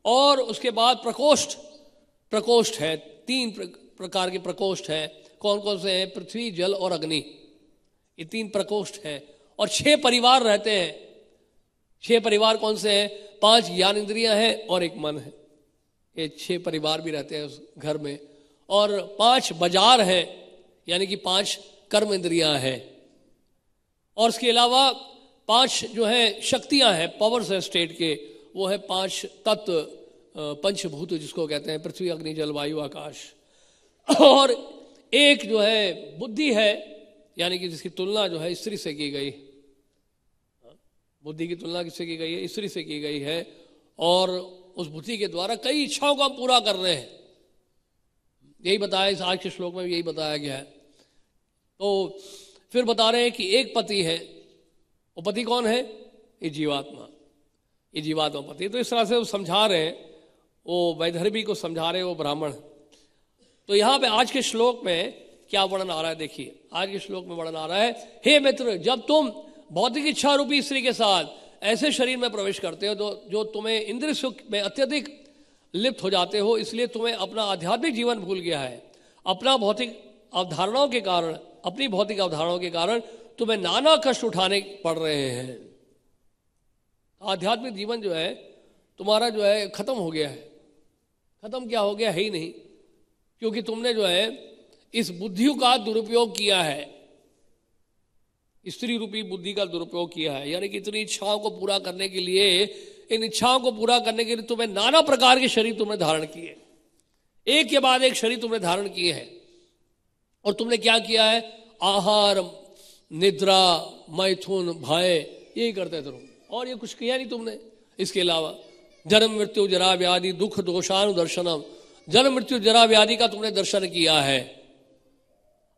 S1: और उसके बाद प्रकोष्ठ है, 3 प्रकार के प्रकोष्ठ हैं। कौन कौन से हैं? पृथ्वी, जल और अग्नि, ये 3 प्रकोष्ठ हैं। और 6 परिवार रहते हैं। 6 परिवार कौन से हैं? 5 ज्ञान इंद्रियां हैं और एक मन है। ये 6 परिवार भी रहते हैं उस घर में। और 5 बाजार हैं, यानी कि 5 कर्म इंद्रियां हैं। और इसके अलावा 5 जो है शक्तियां हैं, पावर्स है स्टेट के, वो है 5 तत्व, पंचभूत जिसको कहते हैं, पृथ्वी, अग्नि, जल, वायु, आकाश। और एक जो है बुद्धि है, यानी कि जिसकी तुलना जो है स्त्री से की गई। बुद्धि की तुलना किससे की गई है? स्त्री से की गई है। और उस बुद्धि के द्वारा कई इच्छाओं को हम पूरा कर रहे हैं, यही बताया इस आज के श्लोक में भी यही बताया गया है। तो फिर बता रहे हैं कि एक पति है, वो पति कौन है? ये जीवात्मा, ये जीवात्मा पति। तो इस तरह से वो समझा रहे हैं, वो वैधर्भी को समझा रहे हैं, वो ब्राह्मण। तो यहाँ पे आज के श्लोक में क्या वर्णन आ रहा है? देखिए आज के श्लोक में वर्णन आ रहा है, हे मित्र, जब तुम भौतिक इच्छा रूपी स्त्री के साथ ऐसे शरीर में प्रवेश करते हो जो तुम्हें इंद्रिय सुख में अत्यधिक लिप्त हो जाते हो, इसलिए तुम्हें अपना आध्यात्मिक जीवन भूल गया है। अपनी भौतिक अवधारणाओं के कारण तुम्हें नाना कष्ट उठाने पड़ रहे हैं। आध्यात्मिक जीवन जो है तुम्हारा जो है खत्म हो गया है। खत्म क्या हो गया? है ही नहीं, क्योंकि तुमने जो है इस बुद्धि का दुरुपयोग किया है, स्त्री रूपी बुद्धि का दुरुपयोग किया है। यानी कि इतनी इच्छाओं को पूरा करने के लिए, इन इच्छाओं को पूरा करने के लिए तुम्हें नाना प्रकार के शरीर तुमने धारण किए, एक के बाद एक शरीर तुमने धारण किए हैं। और तुमने क्या किया है? आहार, निद्रा, मैथुन, भय, यही करते थे तुम, और ये कुछ किया नहीं तुमने। इसके अलावा जन्म मृत्यु जरा व्याधि दुख दोषानुदर्शनम, जन्म मृत्यु जरा व्याधि का तुमने दर्शन किया है।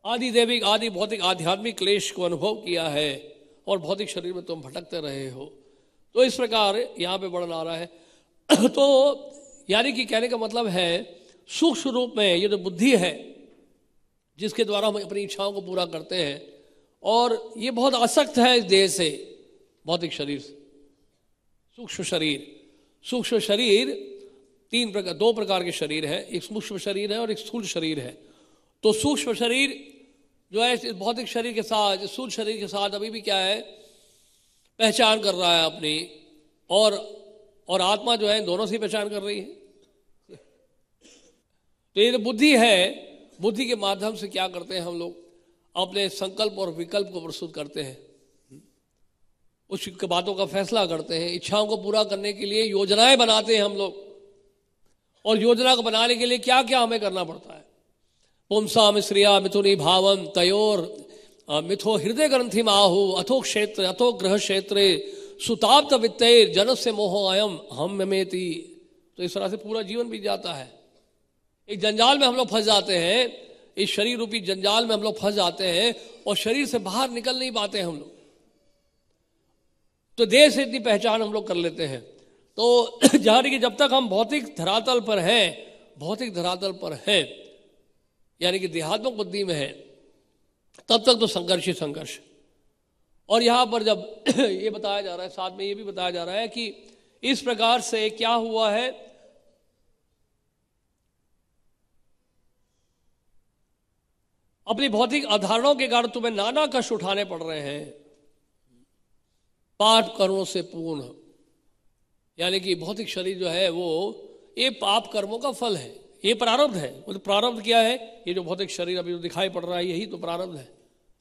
S1: आदि दैविक आदि भौतिक आध्यात्मिक क्लेश को अनुभव किया है, और भौतिक शरीर में तुम भटकते रहे हो। तो इस प्रकार यहाँ पे वर्णन आ रहा है। तो यानी कि कहने का मतलब है, सूक्ष्म रूप में ये जो बुद्धि है जिसके द्वारा हम अपनी इच्छाओं को पूरा करते हैं, और ये बहुत आसक्त है इस देह से, भौतिक शरीर से। सूक्ष्म शरीर 2 प्रकार के शरीर है, एक सूक्ष्म शरीर है और एक स्थूल शरीर है। तो सूक्ष्म शरीर जो है इस भौतिक शरीर के साथ, स्थूल शरीर के साथ अभी भी क्या है? पहचान कर रहा है अपनी, और आत्मा जो है दोनों से पहचान कर रही है। तो ये जो बुद्धि है, बुद्धि के माध्यम से क्या करते हैं हम लोग? अपने संकल्प और विकल्प को प्रस्तुत करते हैं, उस बातों का फैसला करते हैं, इच्छाओं को पूरा करने के लिए योजनाएं बनाते हैं हम लोग। और योजना को बनाने के लिए क्या क्या हमें करना पड़ता है? पुंसाम श्रिया मिथुनी भावम तयोर मिथो हृदय ग्रंथि माहु अथो ग्रह क्षेत्रे सुताप्त वित्तैर जनस्य मोहो अयम हम मेति। तो इस तरह से पूरा जीवन बीत जाता है। एक जंजाल में हम लोग फंस जाते हैं, इस शरीर रूपी जंजाल में हम लोग फंस जाते हैं और शरीर से बाहर निकल नहीं पाते हम लोग। तो देह से इतनी पहचान हम लोग कर लेते हैं। तो जहाँ कि जब तक हम भौतिक धरातल पर हैं, भौतिक धरातल पर हैं, यानी कि देहात्मक बुद्धि में है, तब तक तो संघर्ष ही संघर्ष। और यहाँ पर जब ये बताया जा रहा है, साथ में ये भी बताया जा रहा है कि इस प्रकार से क्या हुआ है, अपनी भौतिक अधारणाओं के कारण तुम्हें नाना कष्ट उठाने पड़ रहे हैं, पाप कर्मों से पूर्ण। यानी कि भौतिक शरीर जो है वो ये पाप कर्मों का फल है, ये प्रारब्ध है। वो तो प्रारब्ध क्या है, ये जो भौतिक शरीर अभी जो दिखाई पड़ रहा है यही तो प्रारब्ध है,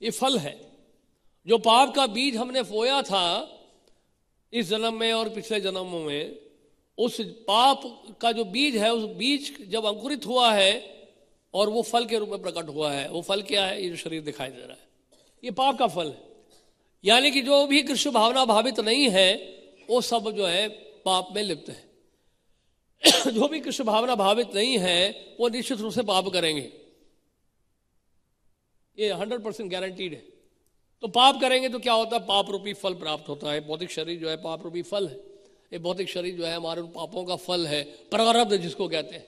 S1: ये फल है। जो पाप का बीज हमने बोया था इस जन्म में और पिछले जन्मों में, उस पाप का जो बीज है, उस बीज जब अंकुरित हुआ है और वो फल के रूप में प्रकट हुआ है, वो फल क्या है, ये जो शरीर दिखाई दे रहा है, ये पाप का फल है। यानी कि जो भी कृष्ण भावना भावित नहीं है वो सब जो है पाप में लिप्त है। जो भी कृष्ण भावना भावित नहीं है वो निश्चित रूप से पाप करेंगे, ये 100% गारंटीड है। तो पाप करेंगे तो क्या होता है, पाप रूपी फल प्राप्त होता है। भौतिक शरीर जो है पाप रूपी फल है, ये भौतिक शरीर जो है हमारे उन पापों का फल है, प्रारब्ध जिसको कहते हैं।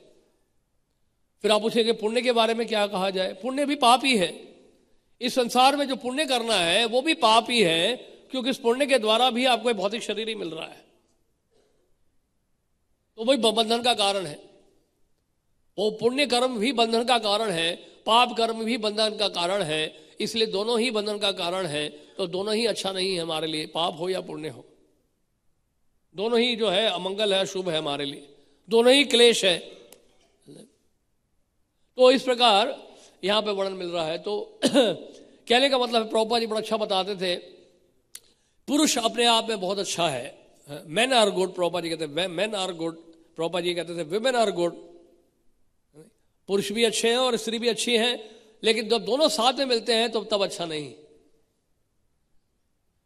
S1: फिर आप पूछेंगे पुण्य के बारे में क्या कहा जाए, पुण्य भी पाप ही है। इस संसार में जो पुण्य करना है वो भी पाप ही है, क्योंकि इस पुण्य के द्वारा भी आपको एक भौतिक शरीर ही मिल रहा है, तो वही बंधन का कारण है। वो पुण्य कर्म भी बंधन का कारण है, पाप कर्म भी बंधन का कारण है, इसलिए दोनों ही बंधन का कारण है। तो दोनों ही अच्छा नहीं है हमारे लिए, पाप हो या पुण्य हो, दोनों ही जो है अमंगल है, शुभ है हमारे लिए, दोनों ही क्लेश है। तो इस प्रकार यहाँ पे वर्णन मिल रहा है। तो कहने का मतलब प्रभुपाद जी बड़ा अच्छा बताते थे, पुरुष अपने आप में बहुत अच्छा है, men are good, Prabhupada ji कहते हैं men are good, Prabhupada ji कहते थे विमेन आर गुड। पुरुष भी अच्छे हैं और स्त्री भी अच्छी हैं, लेकिन जब दोनों साथ में मिलते हैं तो तब अच्छा नहीं।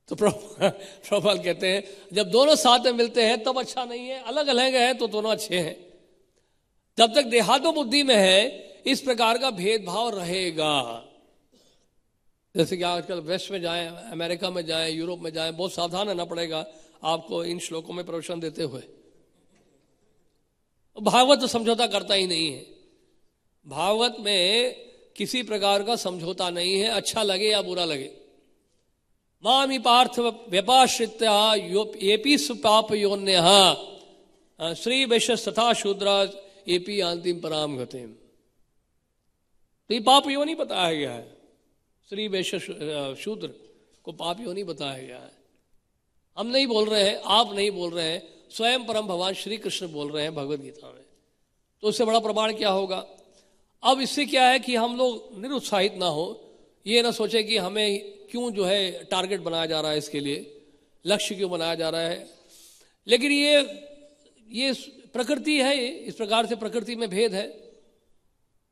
S1: तो प्रभुपाद कहते हैं जब दोनों साथ में मिलते हैं तब अच्छा नहीं है, अलग अलग है तो दोनों अच्छे हैं। जब तक देहात्म बुद्धि में है इस प्रकार का भेदभाव रहेगा। जैसे कि आजकल वेस्ट में जाएं, अमेरिका में जाएं, यूरोप में जाएं, बहुत सावधान रहना पड़ेगा आपको इन श्लोकों में प्रवचन देते हुए। भागवत तो समझौता करता ही नहीं है, भागवत में किसी प्रकार का समझौता नहीं है, अच्छा लगे या बुरा लगे। मामी पार्थ व्यपाश्रित्या एपी सुपाप योन्यः श्री वैश्य तथा शूद्रा एपी अंतिम पराम गतिम। तो ये पाप योनि बताया गया है, श्री वैश्य शूद्र को पाप योनि बताया गया है। हम नहीं बोल रहे हैं, आप नहीं बोल रहे हैं, स्वयं परम भगवान श्री कृष्ण बोल रहे हैं भगवद गीता में। तो उससे बड़ा प्रमाण क्या होगा। अब इससे क्या है कि हम लोग निरुत्साहित ना हो, ये ना सोचे कि हमें क्यों जो है टारगेट बनाया जा रहा है, इसके लिए लक्ष्य क्यों बनाया जा रहा है। लेकिन ये प्रकृति है, इस प्रकार से प्रकृति में भेद है।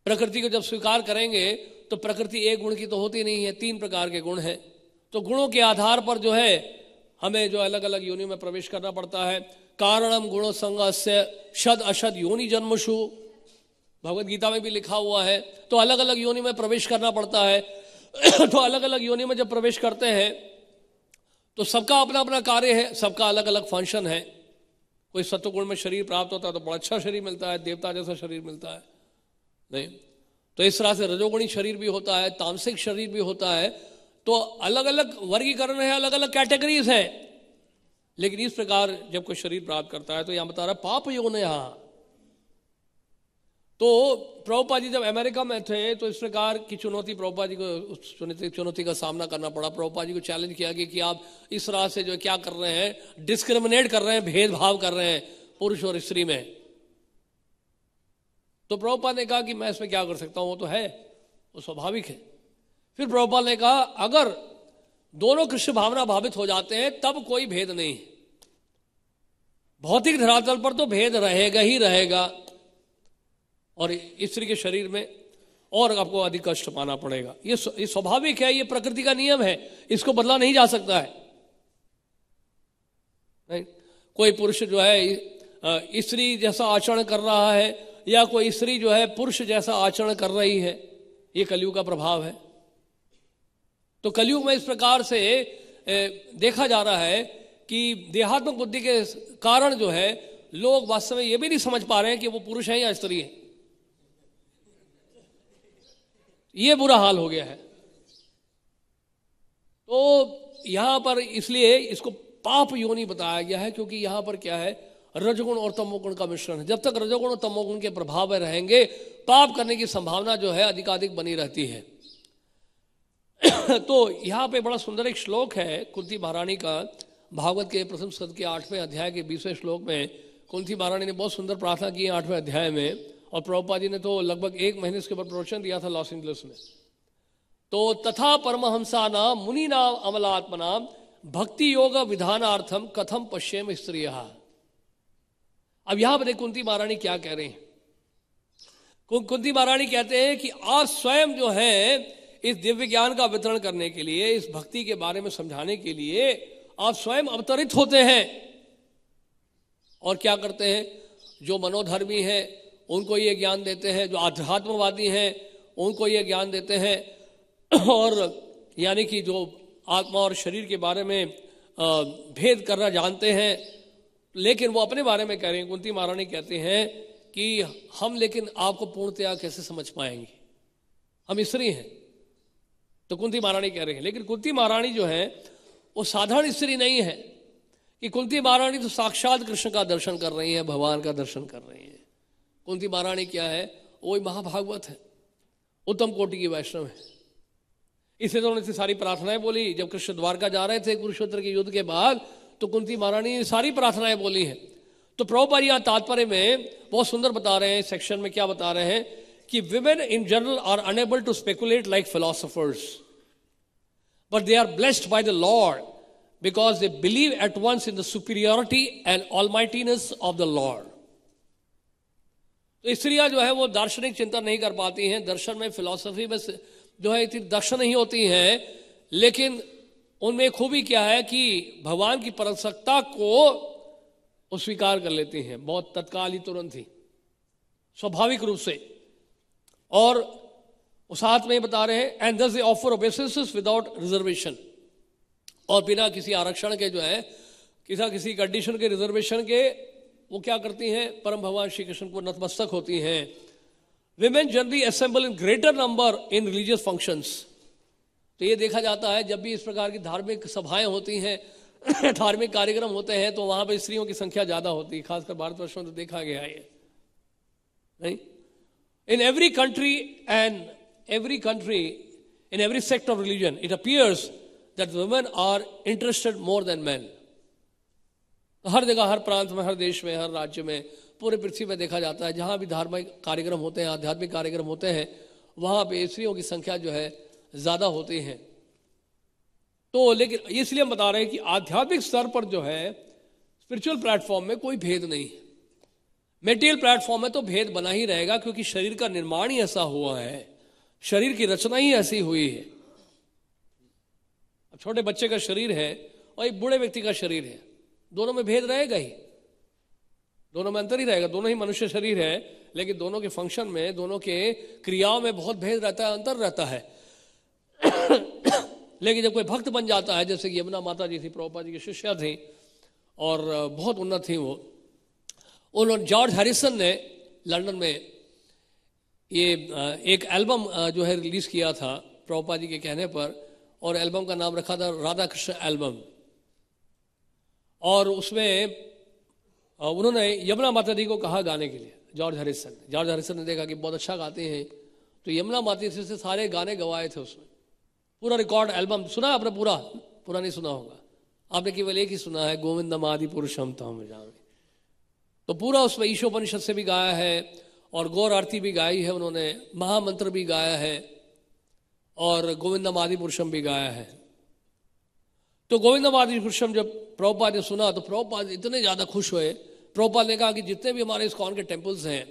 S1: प्रकृति को जब स्वीकार करेंगे तो प्रकृति एक गुण की तो होती नहीं है, 3 प्रकार के गुण हैं। तो गुणों के आधार पर जो है हमें जो अलग अलग योनि में प्रवेश करना पड़ता है। कारणम गुणो संगस्य शद अशद योनि जन्मशु, भगवद गीता में भी लिखा हुआ है। तो अलग अलग योनि में प्रवेश करना पड़ता है। तो अलग अलग योनि में जब प्रवेश करते हैं तो सबका अपना अपना कार्य है, सबका अलग अलग फंक्शन है। कोई सत्वगुण में शरीर प्राप्त होता है तो बड़ा अच्छा शरीर मिलता है, देवता जैसा शरीर मिलता है, नहीं तो इस तरह से रजोगुणी शरीर भी होता है, तामसिक शरीर भी होता है। तो अलग अलग वर्गीकरण है, अलग अलग कैटेगरीज है। लेकिन इस प्रकार जब कोई शरीर प्राप्त करता है तो यहां बता रहा है पाप योनि यहां। तो प्रभुपाद जी जब अमेरिका में थे तो इस प्रकार की चुनौती प्रभुपाद जी को चुनौती का सामना करना पड़ा। प्रभुपाद जी को चैलेंज किया गया कि आप इस तरह से जो क्या कर रहे हैं, डिस्क्रिमिनेट कर रहे हैं, भेदभाव कर रहे हैं पुरुष और स्त्री में। तो प्रभुपाद ने कहा कि मैं इसमें क्या कर सकता हूं, वो तो है, वो स्वाभाविक है। फिर प्रभुपाद ने कहा अगर दोनों कृष्ण भावना भावित हो जाते हैं तब कोई भेद नहीं। भौतिक धरातल पर तो भेद रहेगा ही रहेगा और स्त्री के शरीर में और आपको अधिक कष्ट पाना पड़ेगा। ये स्वाभाविक है, ये प्रकृति का नियम है, इसको बदला नहीं जा सकता है। नहीं, कोई पुरुष जो है स्त्री जैसा आचरण कर रहा है या कोई स्त्री जो है पुरुष जैसा आचरण कर रही है, ये कलयुग का प्रभाव है। तो कलयुग में इस प्रकार से देखा जा रहा है कि देहात्मक बुद्धि के कारण जो है लोग वास्तव में ये भी नहीं समझ पा रहे हैं कि वो पुरुष है या स्त्री है। ये बुरा हाल हो गया है। तो यहां पर इसलिए इसको पाप योनि बताया गया है, क्योंकि यहां पर क्या है, रजोगुण और तमोगुण का मिश्रण है। जब तक रजोगुण और तमोगुण के प्रभाव में रहेंगे पाप करने की संभावना जो है अधिकाधिक बनी रहती है। तो यहाँ पे बड़ा सुंदर एक श्लोक है कुंती महारानी का, भागवत के प्रथम स्कंद के 8वें अध्याय के 20वें श्लोक में कुंती महारानी ने बहुत सुंदर प्रार्थना की है 8वें अध्याय में, और प्रभुपाद जी ने तो लगभग 1 महीने इसके ऊपर प्रवचन दिया था लॉस एंजलिस में। तो तथा परमहंसा नाम मुनि नाम अमलात्मना भक्ति योग विधानार्थम कथम पश्येम स्त्रिय। अब यहां पर कुंती महारानी क्या कह रही हैं? कुंती महारानी कहते हैं कि आप स्वयं जो है इस दिव्य ज्ञान का वितरण करने के लिए, इस भक्ति के बारे में समझाने के लिए आप स्वयं अवतरित होते हैं। और क्या करते हैं? जो मनोधर्मी हैं उनको ये ज्ञान देते हैं, जो आध्यात्मवादी हैं उनको ये ज्ञान देते हैं, और यानी कि जो आत्मा और शरीर के बारे में भेद करना जानते हैं, लेकिन वो अपने बारे में कह रहे हैं। कुंती महारानी कहते हैं कि हम लेकिन आपको पूर्णतया कैसे समझ पाएंगे, हम स्त्री हैं। तो कुंती महारानी कह रहे हैं, लेकिन कुंती महारानी जो है वो साधारण स्त्री नहीं है कि कुंती महारानी तो साक्षात कृष्ण का दर्शन कर रही है, भगवान का दर्शन कर रही है। कुंती महारानी क्या है? वो महाभागवत है, उत्तम कोटि की वैष्णव है। इसलिए तो उन्होंने सारी प्रार्थनाएं बोली। जब कृष्ण द्वारका जा रहे थे कुरुक्षेत्र के युद्ध के बाद, तो कुंती महारानी ने सारी प्रार्थनाएं बोली हैं। तो प्रभुपाद यहाँ तात्पर्य में बहुत सुंदर बता रहे हैं, सेक्शन में क्या बता रहे हैं कि women in general are unable to speculate like philosophers, but they are blessed by the Lord because they believe at once in the superiority and almightiness of the Lord. तो स्त्रियां जो है वो दार्शनिक चिंतन नहीं कर पाती हैं, दर्शन में, फिलॉसफी में जो है इतनी दक्ष नहीं होती हैं, लेकिन उनमें खूबी क्या है कि भगवान की परसत्ता को वो स्वीकार कर लेती हैं बहुत तत्काल ही, तुरंत ही, स्वाभाविक रूप से। और साथ में बता रहे हैं एंड दस दे ऑफर ओबेसिस विदाउट रिजर्वेशन, और बिना किसी आरक्षण के जो है, किसी कंडीशन के, रिजर्वेशन के, वो क्या करती हैं? परम भगवान श्री कृष्ण को नतमस्तक होती हैं। Women generally assemble in greater number in religious functions. तो ये देखा जाता है जब भी इस प्रकार की धार्मिक सभाएं होती हैं, धार्मिक कार्यक्रम होते हैं, तो वहां पर स्त्रियों की संख्या ज्यादा होती है, खासकर भारतवर्ष में तो देखा गया है ये, नहीं? In every country in every sect of religion, it appears that women are interested more than men. हर जगह, हर प्रांत में, हर देश में, हर राज्य में, पूरे पृथ्वी में देखा जाता है जहां भी धार्मिक कार्यक्रम होते हैं, आध्यात्मिक कार्यक्रम होते हैं, वहां पे स्त्रियों की संख्या जो है ज्यादा होती है। तो लेकिन इसलिए हम बता रहे हैं कि आध्यात्मिक स्तर पर जो है स्पिरिचुअल प्लेटफॉर्म में कोई भेद नहीं है। मेटेरियल प्लेटफॉर्म में तो भेद बना ही रहेगा, क्योंकि शरीर का निर्माण ही ऐसा हुआ है, शरीर की रचना ही ऐसी हुई है। अब छोटे बच्चे का शरीर है और एक बूढ़े व्यक्ति का शरीर है, दोनों में भेद रहेगा ही, दोनों में अंतर ही रहेगा। दोनों ही मनुष्य शरीर है, लेकिन दोनों के फंक्शन में, दोनों के क्रियाओं में बहुत भेद रहता है, अंतर रहता है। लेकिन जब कोई भक्त बन जाता है, जैसे कि यमुना माता जी थी, प्रभुपाद जी की शिष्या थी और बहुत उन्नत थी वो, उन्होंने, जॉर्ज हैरिसन ने लंदन में ये एक एल्बम जो है रिलीज किया था प्रभुपाद जी के कहने पर, और एल्बम का नाम रखा था राधा कृष्ण एल्बम। और उसमें उन्होंने यमुना माता जी को कहा गाने के लिए, जॉर्ज हैरिसन ने देखा कि बहुत अच्छा गाते हैं, तो यमुना माता जी से सारे गाने गवाए थे उसमें। पूरा रिकॉर्ड एल्बम सुना आपने? पूरा नहीं सुना होगा आपने, केवल एक ही सुना है, गोविंदम आदि पुरुषम तम जाने। तो पूरा उसमें ईशोपनिषद से भी गाया है और गौर आरती भी गाई है उन्होंने, महामंत्र भी गाया है और गोविंदम आदि पुरुषम भी गाया है। तो गोविंदम आदि पुरुषम जब प्रभुपाद ने सुना तो प्रभुपाद इतने ज़्यादा खुश हुए। प्रभुपाद ने कहा कि जितने भी हमारे इस्कॉन के टेम्पल्स हैं,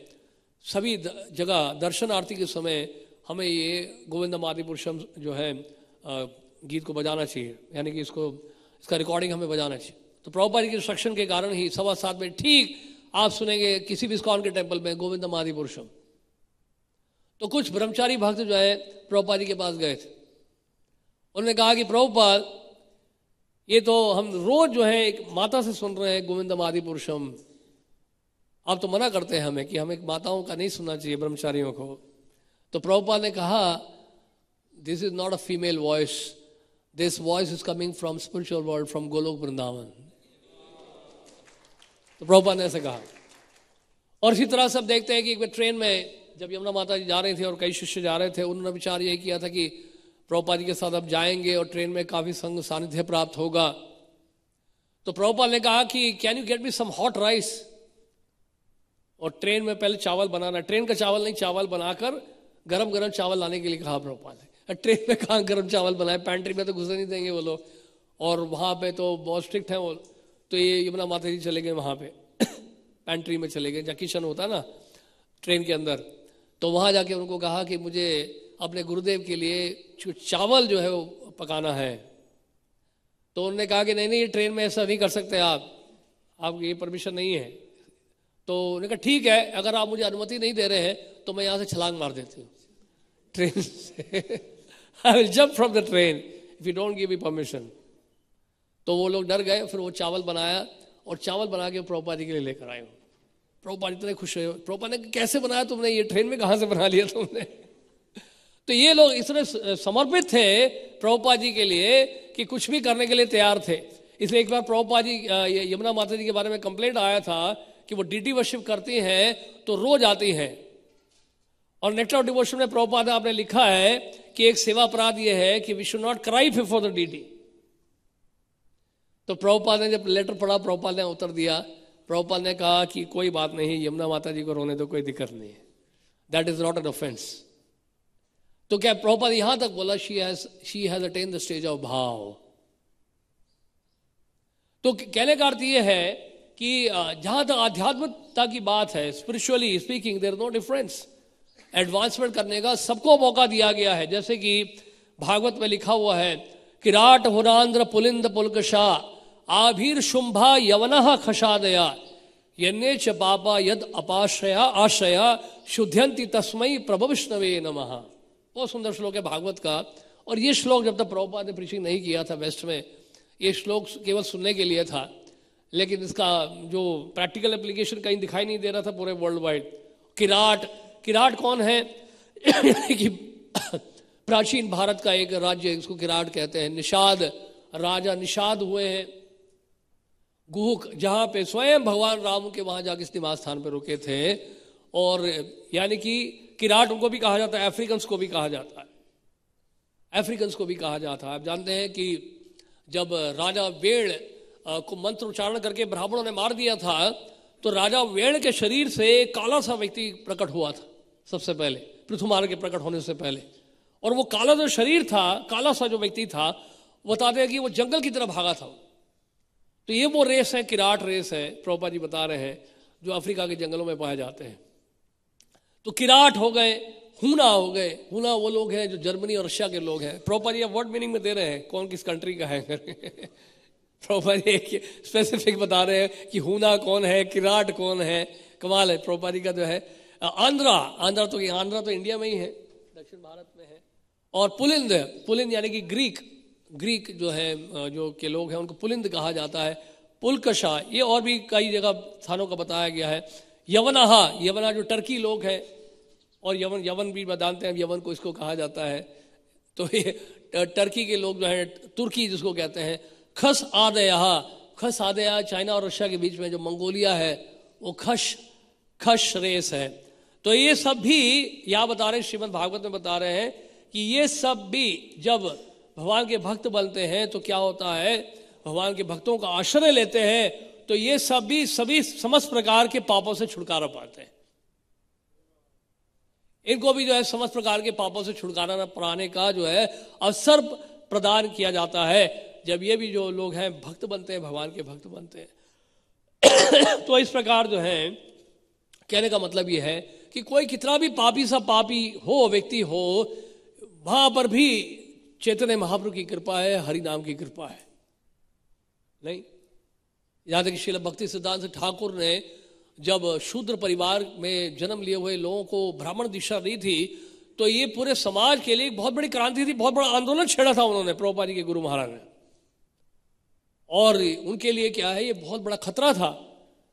S1: सभी जगह दर्शन आरती के समय हमें ये गोविंदम आदि पुरुषम जो है गीत को बजाना चाहिए, यानी कि इसका रिकॉर्डिंग हमें बजाना चाहिए। तो प्रभुपाद जी के इंस्ट्रक्शन के कारण ही 7:15 में ठीक आप सुनेंगे किसी भी इस्कॉन के टेम्पल में गोविंद आदि पुरुषम। तो कुछ ब्रह्मचारी भक्त जो है प्रभुपाद जी के पास गए थे, उन्होंने कहा कि प्रभुपाद ये तो हम रोज जो है एक माता से सुन रहे हैं गोविंदम आदि पुरुषम, आप तो मना करते हैं हमें कि हमें माताओं का नहीं सुनना चाहिए, ब्रह्मचारियों को। तो प्रभुपाद ने कहा this is not a female voice, this voice is coming from spiritual world, from Golok Vrindavan. तो प्रभुपाद ने ऐसे कहा। और इसी तरह से अब देखते हैं कि एक बार ट्रेन में जब यमुना माता जी जा रही थी और कई शिष्य जा रहे थे, उन्होंने विचार यही किया था कि प्रभुपाद जी के साथ अब जाएंगे और ट्रेन में काफी संग सानिध्य प्राप्त होगा। तो प्रभुपाद ने कहा कि can you get me some hot rice, और ट्रेन में पहले चावल बनाना, ट्रेन का चावल नहीं, चावल बनाकर गरम गरम चावल लाने के लिए कहा प्रभुपाद ने। ट्रेन में कहाँ गरम चावल बनाए, पैंट्री में तो घुसने नहीं देंगे वो लोग, और वहाँ पे तो बहुत स्ट्रिक्ट है वो। तो ये यमुना माता जी चले गए वहाँ पे पैंट्री में चले गए, जहाँ किचन होता है ना ट्रेन के अंदर। तो वहाँ जाके उनको कहा कि मुझे अपने गुरुदेव के लिए चावल जो है वो पकाना है। तो उन्होंने कहा कि नहीं नहीं, ये ट्रेन में ऐसा नहीं कर सकते आपकी ये परमिशन नहीं है। तो उन्होंने कहा ठीक है, अगर आप मुझे अनुमति नहीं दे रहे हैं तो मैं यहाँ से छलांग मार देती हूँ ट्रेन से। I will jump from the train if you don't give me permission. तो वो लोग डर गए, फिर वो चावल बनाया और चावल बना के प्रभुपाद जी के लिए लेकर आए। प्रभुपाद इतने खुश हुए, प्रभुपाद ने कैसे बनाया तुमने, ये ट्रेन में कहाँ से बना लिया तुमने। तो ये लोग इतने समर्पित थे प्रभुपाद जी के लिए कि कुछ भी करने के लिए तैयार थे। इसलिए एक बार प्रभुपाद जी यमुना माता जी के बारे में कंप्लेंट आया था कि वो डीटी वर्शिप करती हैं तो रोज आती हैं। और नेक्टर ऑफ डिवोशन में प्रभुपाद आपने लिखा है कि एक सेवा अपराध ये है कि we should not cry before the deity. तो प्रभुपाद ने जब लेटर पढ़ा, प्रभुपाद ने उत्तर दिया। प्रभुपाद ने कहा कि कोई बात नहीं, यमुना माता जी को रोने दो, कोई दिक्कत नहीं है, that is not an offence. तो क्या प्रभुपाद यहां तक बोला she has attain the stage of भाव। तो कहने का अर्थ यह है कि जहां तक आध्यात्मिकता की बात है, spiritually speaking there is no difference. Advancement करने का सबको मौका दिया गया है। जैसे कि भागवत में लिखा हुआ है, किराट हुरांद्र पुलिंद पुलकशा आभीर शुंभा यवनः खशादया यन्ने च पापा यद अपाश्रया आश्रया शुद्ध्यंति तस्मै प्रभु विष्णवे नमः। बहुत सुंदर श्लोक है भागवत का। और ये श्लोक जब तक प्रभुपाद ने प्रीचिंग नहीं किया था वेस्ट में, ये श्लोक केवल सुनने के लिए था, लेकिन इसका जो प्रैक्टिकल एप्लीकेशन कहीं दिखाई नहीं दे रहा था पूरे वर्ल्ड वाइड। किराट कौन है? कि प्राचीन भारत का एक राज्य, इसको किराट कहते हैं। निषाद राजा निषाद हुए हैं गुहक, जहां पे स्वयं भगवान राम के वहां जाके निवास स्थान पे रुके थे। और यानी कि किराट उनको भी कहा जाता है, अफ्रीकन्स को भी कहा जाता है, अफ्रीकन्स को भी कहा जाता है। आप जानते हैं कि जब राजा वेड़ को मंत्र उच्चारण करके ब्राह्मणों ने मार दिया था, तो राजा वेड़ के शरीर से काला सा व्यक्ति प्रकट हुआ था सबसे पहले, पृथुमार के प्रकट होने से पहले। और वो काला जो शरीर था, काला सा जो व्यक्ति था, बताते हैं कि वो जंगल की तरफ भागा था। तो ये वो रेस है, किराट रेस है, प्रभुपाद जी बता रहे हैं, जो अफ्रीका के जंगलों में पाए जाते हैं। तो किराट हो गए, हूना हो गए। हूना वो लोग हैं जो जर्मनी और रशिया के लोग हैं। प्रभुपाद जी वर्ड मीनिंग में दे रहे हैं कौन किस कंट्री का है। प्रभुपाद जी एक स्पेसिफिक बता रहे हैं कि हूना कौन है, किराट कौन है। कमाल है प्रभुपाद जी का जो है। आंध्रा तो इंडिया में ही है, दक्षिण भारत में है। और पुलिंद यानी कि ग्रीक जो है जो के लोग हैं, उनको पुलिंद कहा जाता है। पुलकशा ये और भी कई जगह स्थानों का बताया गया है। यवना जो टर्की लोग हैं, और यवन भी जानते हैं, यवन को इसको कहा जाता है। तो ये टर्की के लोग जो है, तुर्की जिसको कहते हैं। खस आदया चाइना और रशिया के बीच में जो मंगोलिया है, वो खश रेस है। तो ये सब भी यहाँ बता रहे हैं, श्रीमद् भागवत में बता रहे हैं कि ये सब भी जब भगवान के भक्त बनते हैं तो क्या होता है, भगवान के भक्तों का आश्रय लेते हैं, तो ये सब भी सभी समस्त प्रकार के पापों से छुटकारा पाते हैं। इनको भी जो है समस्त प्रकार के पापों से छुटकारा पाने का जो है अवसर प्रदान किया जाता है, जब ये भी जो लोग हैं भक्त बनते हैं, भगवान के भक्त बनते हैं। तो इस प्रकार जो है कहने का मतलब ये है कि कोई कितना भी पापी सा पापी हो, व्यक्ति हो, वहां पर भी चैतन्य महाप्रभु की कृपा है, हरि नाम की कृपा है। नहीं, यहाँ तक कि श्रील भक्ति सिद्धांत ठाकुर ने जब शूद्र परिवार में जन्म लिए हुए लोगों को ब्राह्मण दीक्षा दी थी, तो ये पूरे समाज के लिए बहुत बड़ी क्रांति थी, बहुत बड़ा आंदोलन छेड़ा था उन्होंने, प्रभुपाद जी के गुरु महाराज ने। और उनके लिए क्या है, ये बहुत बड़ा खतरा था,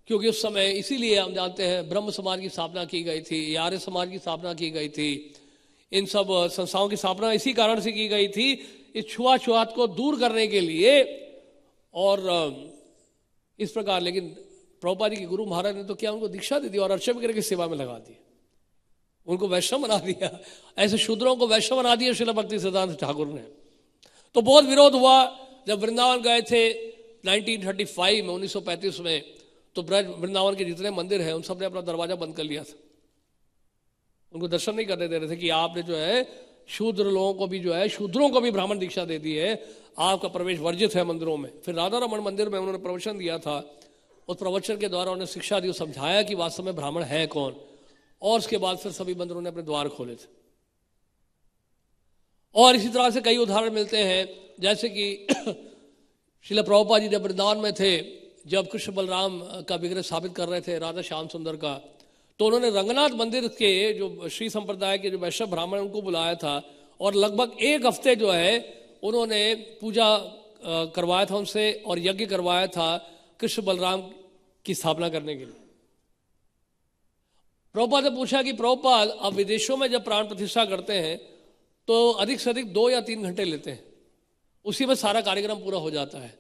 S1: क्योंकि उस समय इसीलिए हम जानते हैं ब्रह्म समाज की स्थापना की गई थी, आर्य समाज की स्थापना की गई थी, इन सब संस्थाओं की स्थापना इसी कारण से की गई थी, इस छुआछूत को दूर करने के लिए। और इस प्रकार लेकिन प्रभुपाद जी के गुरु महाराज ने तो क्या, उनको दीक्षा दे दी और अर्चक वगैरह की सेवा में लगा दी, उनको वैष्णव बना दिया, ऐसे शूद्रों को वैष्णव बना दिया श्रील भक्ति सिद्धांत ठाकुर ने। तो बहुत विरोध हुआ जब वृंदावन गए थे 1935 में, 1935 में, तो ब्रज वृंदावन के जितने मंदिर हैं उन सब ने अपना दरवाजा बंद कर लिया था, उनको दर्शन नहीं करने दे रहे थे कि आपने जो है शूद्र लोगों को भी जो है, शूद्रों को भी ब्राह्मण दीक्षा दे दी है, आपका प्रवेश वर्जित है मंदिरों में। फिर राधा रमन मंदिर में उन्होंने प्रवचन दिया था, उस प्रवचन के द्वारा उन्होंने शिक्षा दी, समझाया कि वास्तव में ब्राह्मण है कौन, और उसके बाद फिर सभी मंदिरों ने अपने द्वार खोले थे। और इसी तरह से कई उदाहरण मिलते हैं, जैसे कि श्रील प्रभुपाद जी जब वृंदावन में थे, जब कृष्ण बलराम का विग्रह स्थापित कर रहे थे राधा श्याम सुंदर का, तो उन्होंने रंगनाथ मंदिर के जो श्री संप्रदाय के जो वैष्णव ब्राह्मण उनको बुलाया था, और लगभग एक हफ्ते जो है उन्होंने पूजा करवाया था उनसे, और यज्ञ करवाया था कृष्ण बलराम की स्थापना करने के लिए। प्रभुपाद ने पूछा कि प्रभुपाद, आप विदेशों में जब प्राण प्रतिष्ठा करते हैं तो अधिक से अधिक 2 या 3 घंटे लेते हैं, उसी में सारा कार्यक्रम पूरा हो जाता है,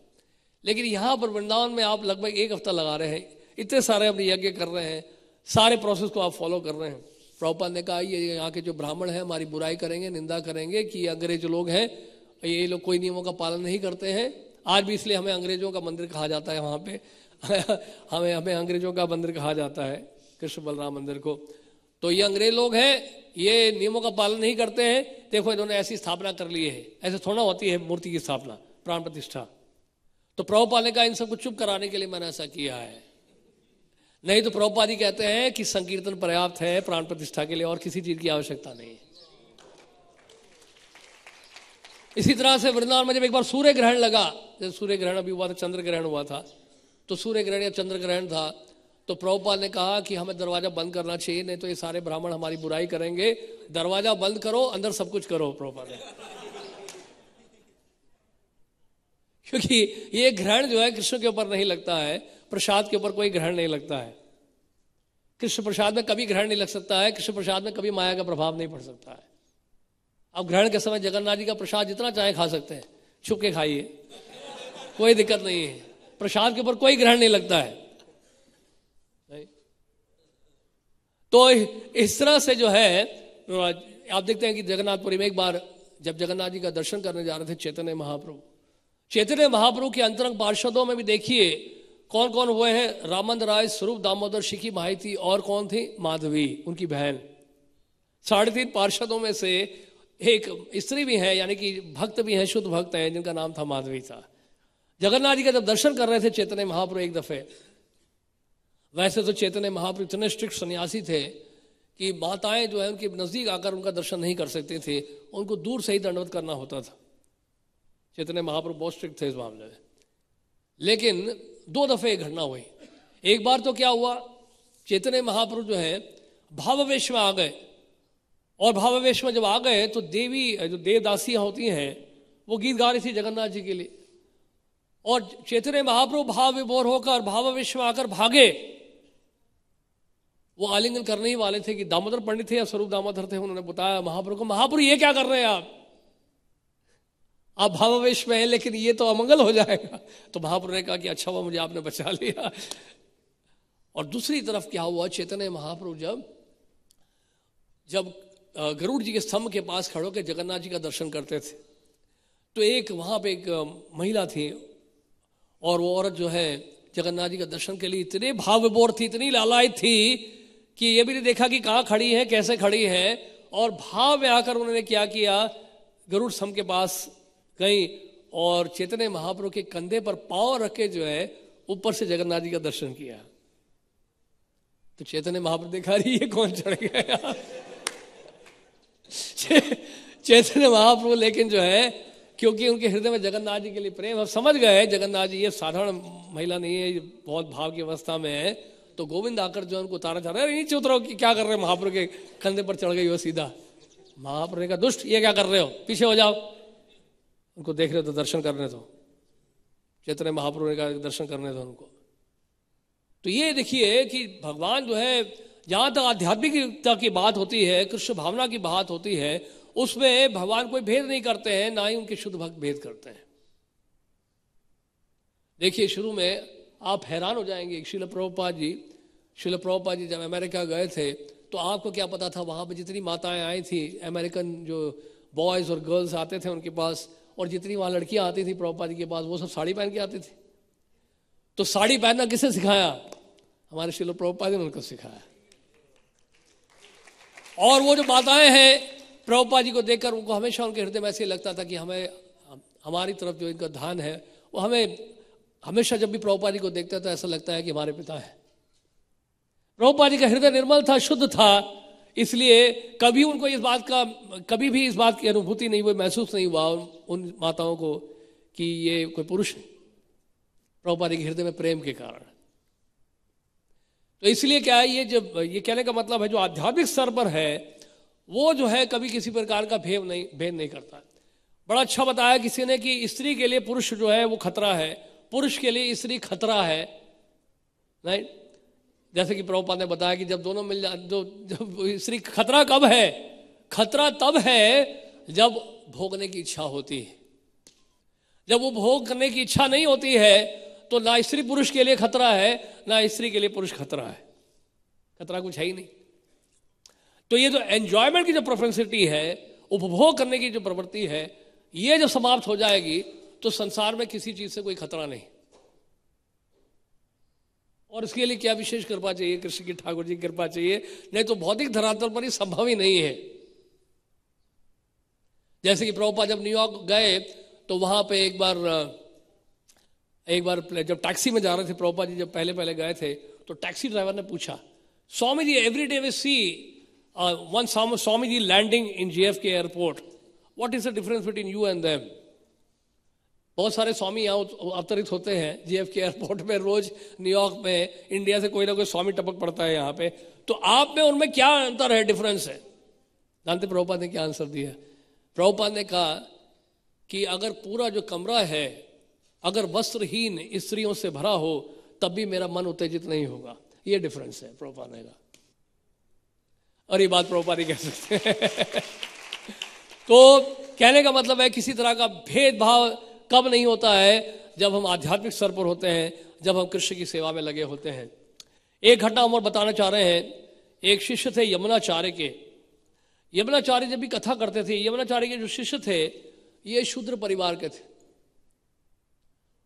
S1: लेकिन यहाँ पर वृंदावन में आप लगभग 1 हफ्ता लगा रहे हैं, इतने सारे अपने यज्ञ कर रहे हैं, सारे प्रोसेस को आप फॉलो कर रहे हैं। प्रभुपाद ने कहा ये यहाँ के जो ब्राह्मण हैं हमारी बुराई करेंगे, निंदा करेंगे कि अंग्रेज लोग हैं, ये लोग कोई नियमों का पालन नहीं करते हैं। आज भी इसलिए हमें अंग्रेजों का मंदिर कहा जाता है, वहाँ पे हमें अंग्रेजों का मंदिर कहा जाता है कृष्ण बलराम मंदिर को। तो ये अंग्रेज लोग हैं, ये नियमों का पालन नहीं करते हैं, देखो इन्होंने ऐसी स्थापना कर ली है, ऐसे थोड़ा होती है मूर्ति की स्थापना, प्राण प्रतिष्ठा। तो प्रभुपाद ने कहा इन सबको चुप कराने के लिए मैंने ऐसा किया है, नहीं तो प्रभुपाद जी कहते हैं कि संकीर्तन पर्याप्त है प्राण प्रतिष्ठा के लिए, और किसी चीज की आवश्यकता नहीं है। इसी तरह से वृंदावन में जब एक बार सूर्य ग्रहण लगा, जब सूर्य ग्रहण अभी हुआ था, चंद्र ग्रहण हुआ था, तो सूर्य ग्रहण या चंद्र ग्रहण था, तो प्रभुपाद ने कहा कि हमें दरवाजा बंद करना चाहिए, नहीं तो ये सारे ब्राह्मण हमारी बुराई करेंगे, दरवाजा बंद करो, अंदर सब कुछ करो। प्रभुपाद ने, क्योंकि ये ग्रहण जो है कृष्ण के ऊपर नहीं लगता है, प्रसाद के ऊपर कोई ग्रहण नहीं लगता है, कृष्ण प्रसाद में कभी ग्रहण नहीं लग सकता है, कृष्ण प्रसाद में कभी माया का प्रभाव नहीं पड़ सकता है। अब ग्रहण के समय जगन्नाथ जी का प्रसाद जितना चाहे खा सकते हैं, छुप के खाइए, कोई दिक्कत नहीं है, प्रसाद के ऊपर कोई ग्रहण नहीं लगता है। तो इस तरह से जो है आप देखते हैं कि जगन्नाथपुरी में एक बार जब जगन्नाथ जी का दर्शन करने जा रहे थे चैतन्य महाप्रभु, चैतन्य महाप्रभु के अंतरंग पार्षदों में भी देखिए कौन कौन हुए हैं, रामानंद राय, स्वरूप दामोदर, शिखी माहिती, और कौन थी, माधवी उनकी बहन। 3.5 पार्षदों में से एक स्त्री भी है, यानी कि भक्त भी हैं, शुद्ध भक्त हैं, जिनका नाम था माधवी था। जगन्नाथ जी का जब दर्शन कर रहे थे चैतन्य महाप्रभु एक दफे, वैसे तो चैतन्य महाप्रभु इतने स्ट्रिक्ट सन्यासी थे कि माताएं जो है उनके नजदीक आकर उनका दर्शन नहीं कर सकती थी, उनको दूर से ही दंडवत करना होता था। चैतन्य महाप्रभु बहुत स्ट्रिक्ट थे इस मामले में। लेकिन 2 दफे एक घटना हुई। एक बार तो क्या हुआ, चैतन्य महाप्रभु जो है भावावेश में आ गए, और भावावेश में जब आ गए तो देवी जो देवदासियां होती हैं वो गीत गा रही थी जगन्नाथ जी के लिए, और चैतन्य महाप्रभु भाव विभोर होकर भावावेश में आकर भागे। वो आलिंगन करने ही वाले थे कि दामोदर पंडित थे या स्वरूप दामोदर थे, उन्होंने बताया महाप्रभु को, महाप्रभु ये क्या कर रहे हैं आप भावावेश में हैं, लेकिन ये तो अमंगल हो जाएगा। तो महाप्रभु ने कहा कि अच्छा हुआ मुझे आपने बचा लिया। और दूसरी तरफ क्या हुआ, चैतन्य महाप्रभु जब गरुड़ जी के स्तंभ के पास खड़े होकर जगन्नाथ जी का दर्शन करते थे, तो एक वहां पे एक महिला थी, और वो औरत जो है जगन्नाथ जी का दर्शन के लिए इतने भाव विभोर थी, इतनी लालायित थी कि ये भी नहीं देखा कि कहाँ खड़ी है, कैसे खड़ी है, और भाव में आकर उन्होंने क्या किया, गरुड़ स्तंभ के पास गई और चैतन्य महाप्रभु के कंधे पर पांव रख के जो है ऊपर से जगन्नाथ जी का दर्शन किया। तो चैतन्य महाप्रभु देखा रही ये कौन चढ़ गया चैतन्य महाप्रभु लेकिन जो है क्योंकि उनके हृदय में जगन्नाथ जी के लिए प्रेम। अब समझ गए जगन्नाथ जी ये साधारण महिला नहीं है, ये बहुत भाव की अवस्था में है। तो गोविंद आकर जो उनको उतारा जा रहा है, नीचे उतरो कि क्या कर रहे हो, महाप्रभु के कंधे पर चढ़ गई हो सीधा। महाप्रभु ने कहा दुष्ट ये क्या कर रहे हो, पीछे हो जाओ, उनको देख रहे तो दर्शन करने दो। चैतन्य महाप्रभु ने कहा दर्शन करने दो उनको। तो ये देखिए कि भगवान जो है, जहां तक आध्यात्मिकता की बात होती है, कृष्ण भावना की बात होती है, उसमें भगवान कोई भेद नहीं करते हैं, ना ही उनके शुद्ध भक्त भेद करते हैं। देखिए शुरू में आप हैरान हो जाएंगे। श्रील प्रभुपाद जी जब अमेरिका गए थे तो आपको क्या पता था, वहां पर जितनी माताएं आई थी, अमेरिकन जो बॉयज और गर्ल्स आते थे उनके पास, और जितनी वहां लड़कियां आती थी प्रभुपाद जी के पास, वो सब साड़ी पहन के आती थी। तो साड़ी पहनना किसे सिखाया? हमारे श्रील प्रभुपाद जी ने उनको सिखाया। और वो जो माताएं हैं, प्रभुपाद जी को देखकर उनको हमेशा उनके हृदय में ऐसे लगता था कि हमें, हमारी तरफ जो इनका ध्यान है वो हमें हमेशा, जब भी प्रभुपाद जी को देखता था ऐसा लगता है कि हमारे पिता है। प्रभुपाद जी का हृदय निर्मल था, शुद्ध था, इसलिए कभी उनको इस बात का, कभी भी इस बात की अनुभूति नहीं हुई, महसूस नहीं हुआ उन माताओं को कि ये कोई पुरुष है, प्रभुपाद जी के हृदय में प्रेम के कारण। तो इसलिए क्या है, ये कहने का मतलब है, जो आध्यात्मिक स्तर पर है वो जो है कभी किसी प्रकार का भेद नहीं करता। बड़ा अच्छा बताया किसी ने कि स्त्री के लिए पुरुष जो है वो खतरा है, पुरुष के लिए स्त्री खतरा है, राइट। जैसे कि प्रभुपाद ने बताया कि जब दोनों मिल जाए, जब स्त्री खतरा कब है? खतरा तब है जब भोगने की इच्छा होती है। जब वो भोग करने की इच्छा नहीं होती है तो ना स्त्री पुरुष के लिए खतरा है, ना स्त्री के लिए पुरुष खतरा है। खतरा कुछ है ही नहीं। तो ये जो एंजॉयमेंट की जो प्रोपेंसिटी है, उपभोग करने की जो प्रवृत्ति है, ये जब समाप्त हो जाएगी तो संसार में किसी चीज से कोई खतरा नहीं। और इसके लिए क्या विशेष कृपा चाहिए? कृष्ण की, ठाकुर जी की कृपा चाहिए, नहीं तो भौतिक धरातल पर ही संभव ही नहीं है। जैसे कि प्रभुपाद जब न्यूयॉर्क गए तो वहां पे एक बार जब टैक्सी में जा रहे थे, प्रभुपाद जी जब पहले गए थे, तो टैक्सी ड्राइवर ने पूछा, Swami ji every day we see one Swami ji landing in JFK airport, what is the difference between you and them? बहुत सारे स्वामी यहाँ अवतरित होते हैं JFK एयरपोर्ट में, रोज न्यूयॉर्क में इंडिया से कोई ना कोई स्वामी टपक पड़ता है यहाँ पे, तो आप में उनमें क्या अंतर है, डिफरेंस है? जानते प्रभुपाद ने क्या आंसर दिया? प्रभुपाद ने कहा कि अगर पूरा जो कमरा है अगर वस्त्रहीन स्त्रियों से भरा हो तब भी मेरा मन उत्तेजित नहीं होगा। ये डिफरेंस है, प्रभुपाद ने कहा। और ये बात प्रभुपाद ही कह सकते हैं। तो कहने का मतलब है किसी तरह का भेदभाव कब नहीं होता है? जब हम आध्यात्मिक स्तर पर होते हैं, जब हम कृष्ण की सेवा में लगे होते हैं। एक घटना हम और बताना चाह रहे हैं। एक शिष्य थे यमुनाचार्य के। यमुनाचार्य जब भी कथा करते थे, यमुनाचार्य के जो शिष्य थे ये शूद्र परिवार के थे।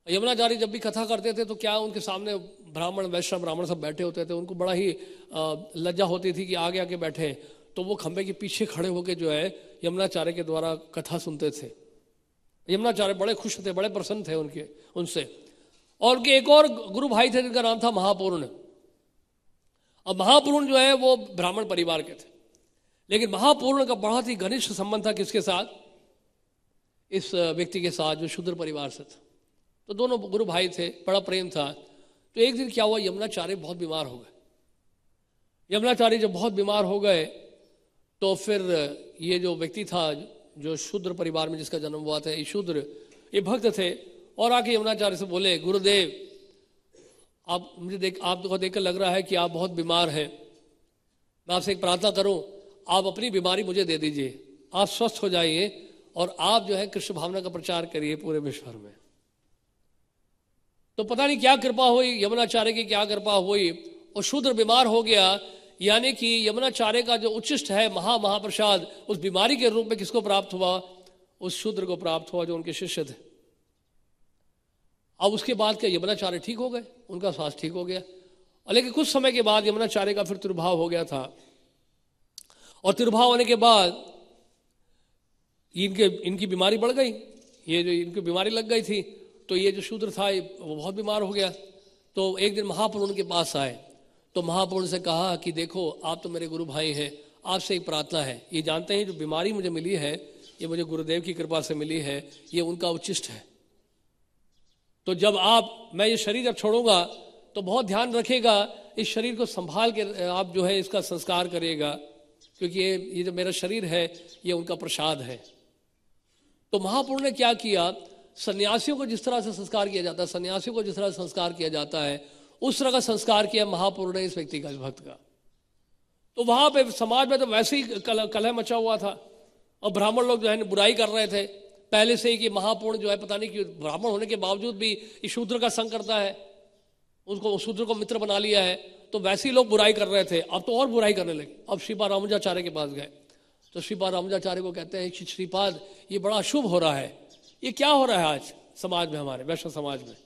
S1: यमुनाचार्य जब भी कथा करते थे तो क्या उनके सामने ब्राह्मण, वैश्य ब्राह्मण सब बैठे होते थे। उनको बड़ा ही लज्जा होती थी कि आगे आके बैठे, तो वो खंबे के पीछे खड़े होकर जो है यमुनाचार्य के द्वारा कथा सुनते थे। यमुनाचार्य बड़े खुश थे, बड़े प्रसन्न थे उनसे। और उनके एक और गुरु भाई थे जिनका नाम था महापूर्ण। अब महापूर्ण जो है वो ब्राह्मण परिवार के थे, लेकिन महापूर्ण का बहुत ही घनिष्ठ संबंध था किसके साथ? इस व्यक्ति के साथ जो शूद्र परिवार से था। तो दोनों गुरु भाई थे, बड़ा प्रेम था। तो एक दिन क्या हुआ, यमुनाचार्य बहुत बीमार हो गए। यमुनाचार्य जब बहुत बीमार हो गए तो फिर ये जो व्यक्ति था जो शूद्र परिवार में जिसका जन्म हुआ था, ये शूद्र, ये भक्त थे, और आके यमुनाचार्य से बोले, गुरुदेव आपको देखकर लग रहा है कि आप बहुत बीमार हैं, मैं आपसे एक प्रार्थना करूं, आप अपनी बीमारी मुझे दे दीजिए, आप स्वस्थ हो जाइए और आप जो है कृष्ण भावना का प्रचार करिए पूरे विश्व भर में। तो पता नहीं क्या कृपा हुई, यमुनाचार्य की क्या कृपा हुई, और शूद्र बीमार हो गया। यानी कि यमुनाचार्य का जो उच्चिष्ट है महाप्रसाद, उस बीमारी के रूप में किसको प्राप्त हुआ? उस शूद्र को प्राप्त हुआ जो उनके शिष्य थे। अब उसके बाद क्या यमुनाचार्य ठीक हो गए, उनका स्वास्थ्य ठीक हो गया। और लेकिन कुछ समय के बाद यमुनाचार्य का फिर तिरुभाव हो गया था, और तिरुभाव होने के बाद इनकी बीमारी बढ़ गई। ये जो इनकी बीमारी लग गई थी, तो ये जो शूद्र था वो बहुत बीमार हो गया। तो एक दिन महापूर्ण के पास आए, तो महापूर्ण से कहा कि देखो आप तो मेरे गुरु भाई हैं, आपसे एक प्रार्थना है। ये जानते हैं जो बीमारी मुझे मिली है ये मुझे गुरुदेव की कृपा से मिली है, ये उनका उच्चिष्ट है। तो जब मैं ये शरीर जब छोड़ूंगा तो बहुत ध्यान रखिएगा, इस शरीर को संभाल के आप जो है इसका संस्कार करिएगा, क्योंकि ये जो मेरा शरीर है ये उनका प्रसाद है। तो महापुरुष ने क्या किया, सन्यासियों को जिस तरह से संस्कार किया जाता है, सन्यासियों को जिस तरह से संस्कार किया जाता है, उस तरह का संस्कार किया महापुरुष ने इस व्यक्ति का, इस भक्त का। तो वहां पे समाज में तो वैसे ही कलह मचा हुआ था, और ब्राह्मण लोग जो है बुराई कर रहे थे पहले से ही कि महापुरुष जो है पता नहीं क्यों ब्राह्मण होने के बावजूद भी इस शूद्र का संग करता है, उसको शूद्र को मित्र बना लिया है। तो वैसे ही लोग बुराई कर रहे थे, अब तो और बुराई करने लगे। अब श्रीपाद रामानुजाचार्य के पास गए तो श्रीपाद रामानुजाचार्य को कहते हैं कि श्रीपाद ये बड़ा अशुभ हो रहा है, ये क्या हो रहा है आज समाज में, हमारे वैष्णव समाज में।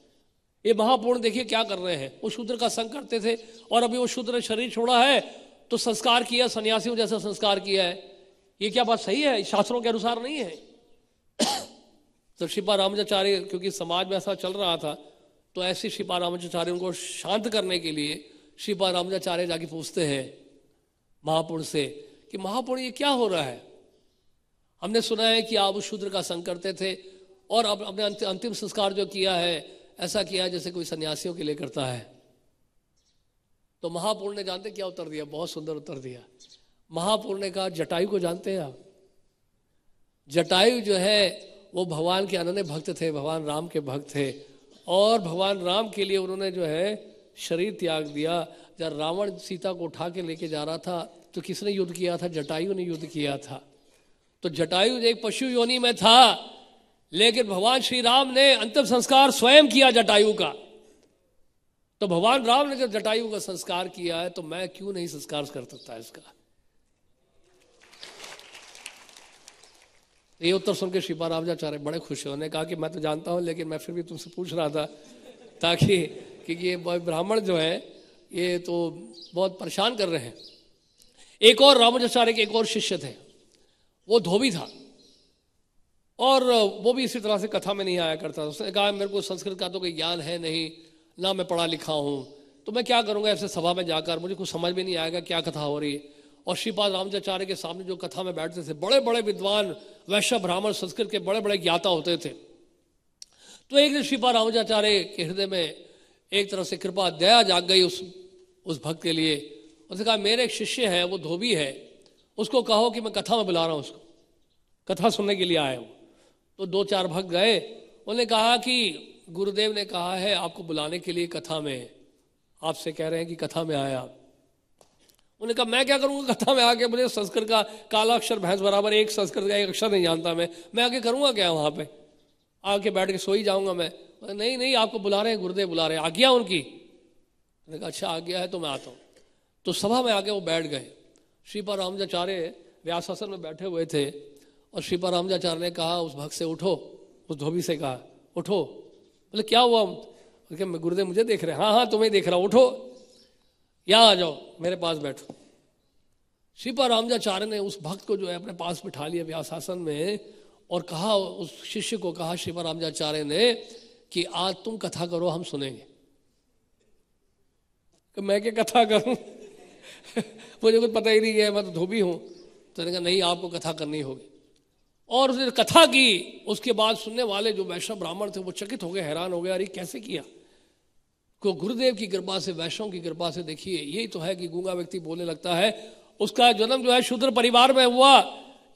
S1: ये महापुरुष देखिए क्या कर रहे हैं, वो शूद्र का संग करते थे और अभी वो शूद्र ने शरीर छोड़ा है तो संस्कार किया, सन्यासियों जैसा संस्कार किया है। ये क्या बात सही है, शास्त्रों के अनुसार नहीं है। तो श्रीपाद रामानुजाचार्य, क्योंकि समाज में ऐसा चल रहा था, तो ऐसे श्रीपाद रामानुजाचार्य उनको शांत करने के लिए श्रीपाद रामानुजाचार्य जाके पूछते हैं महापुरुष से कि महापुरुष ये क्या हो रहा है, हमने सुना है कि आप उस शूद्र का संग करते थे और अब अपने अंतिम संस्कार जो किया है ऐसा किया है जैसे कोई सन्यासियों के लिए करता है। तो महापुरुष ने जानते क्या उत्तर दिया, बहुत सुंदर उत्तर दिया। महापुरुष ने कहा जटायु को जानते हैं आप, जटायु जो है वो भगवान के अनन्य भक्त थे, भगवान राम के भक्त थे, और भगवान राम के लिए उन्होंने जो है शरीर त्याग दिया। जब रावण सीता को उठा के लेके जा रहा था तो किसने युद्ध किया था, जटायु ने युद्ध किया था। तो जटायु एक पशु योनि में था, लेकिन भगवान श्री राम ने अंतिम संस्कार स्वयं किया जटायु का। तो भगवान राम ने जब जटायु का संस्कार किया है तो मैं क्यों नहीं संस्कार कर सकता इसका। ये उत्तर सुन के श्रीपाद रामानुजाचार्य बड़े खुश हुए, उन्होंने कहा कि मैं तो जानता हूं लेकिन मैं फिर भी तुमसे पूछ रहा था ताकि क्योंकि ये ब्राह्मण जो है ये तो बहुत परेशान कर रहे हैं। एक और रामानुजाचार्य के एक और शिष्य थे, वो धोबी था और वो भी इसी तरह से कथा में नहीं आया करता। उसने कहा मेरे को संस्कृत का तो कोई ज्ञान है नहीं, ना मैं पढ़ा लिखा हूँ, तो मैं क्या करूँगा ऐसे सभा में जाकर, मुझे कुछ समझ में नहीं आएगा क्या कथा हो रही है। और श्रीपाद रामानुजाचार्य के सामने जो कथा में बैठते थे बड़े बड़े विद्वान वैश्य ब्राह्मण संस्कृत के बड़े बड़े ज्ञाता होते थे। तो एक दिन श्रीपाद रामानुजाचार्य के हृदय में एक तरह से कृपा दया जाग गई उस भक्त के लिए। उसने कहा मेरे एक शिष्य है, वो धोबी है, उसको कहो कि मैं कथा में बुला रहा हूँ, उसको कथा सुनने के लिए आया हूँ। तो दो चार भक्त गए, उन्होंने कहा कि गुरुदेव ने कहा है आपको बुलाने के लिए कथा में, आपसे कह रहे हैं कि कथा में आया। उन्होंने कहा मैं क्या करूंगा कथा में आके, मुझे संस्कृत का काला अक्षर भैंस बराबर एक संस्कृत का एक अक्षर नहीं जानता मैं आके करूंगा क्या, वहां पे आके बैठ के सो ही जाऊंगा मैं। नहीं नहीं आपको बुला रहे हैं, गुरुदेव बुला रहे हैं, आज्ञा उनकी। मैंने कहा अच्छा आज्ञा है तो मैं आता हूँ। तो सभा में आके वो बैठ गए। श्रीपाद रामानुजाचार्य व्यासासन में बैठे हुए थे और श्रीपाद रामानुजाचार्य ने कहा उस भक्त से उठो, उस धोबी से कहा उठो। बोले क्या हुआ, गुरुदेव मुझे देख रहे हैं। हाँ हाँ तुम्हें देख रहा, उठो यहाँ आ जाओ मेरे पास बैठो। श्रीपाद रामानुजाचार्य ने उस भक्त को जो है अपने पास बिठा लिया व्यासासन में और कहा, उस शिष्य को कहा श्रीपाद रामानुजाचार्य ने कि आज तुम कथा करो, हम सुनेंगे। कि मैं क्या कथा करूं मुझे कुछ पता ही नहीं है, मैं तो धोबी हूं। तो मैंने कहा नहीं आपको कथा करनी होगी। और उसने कथा की। उसके बाद सुनने वाले जो वैष्णव ब्राह्मण थे वो चकित हो गए, हैरान हो गए, अरे कैसे किया। को गुरुदेव की कृपा से, वैष्णव की कृपा से देखिए यही तो है कि गूंगा व्यक्ति बोलने लगता है। उसका जन्म जो है शूद्र परिवार में हुआ,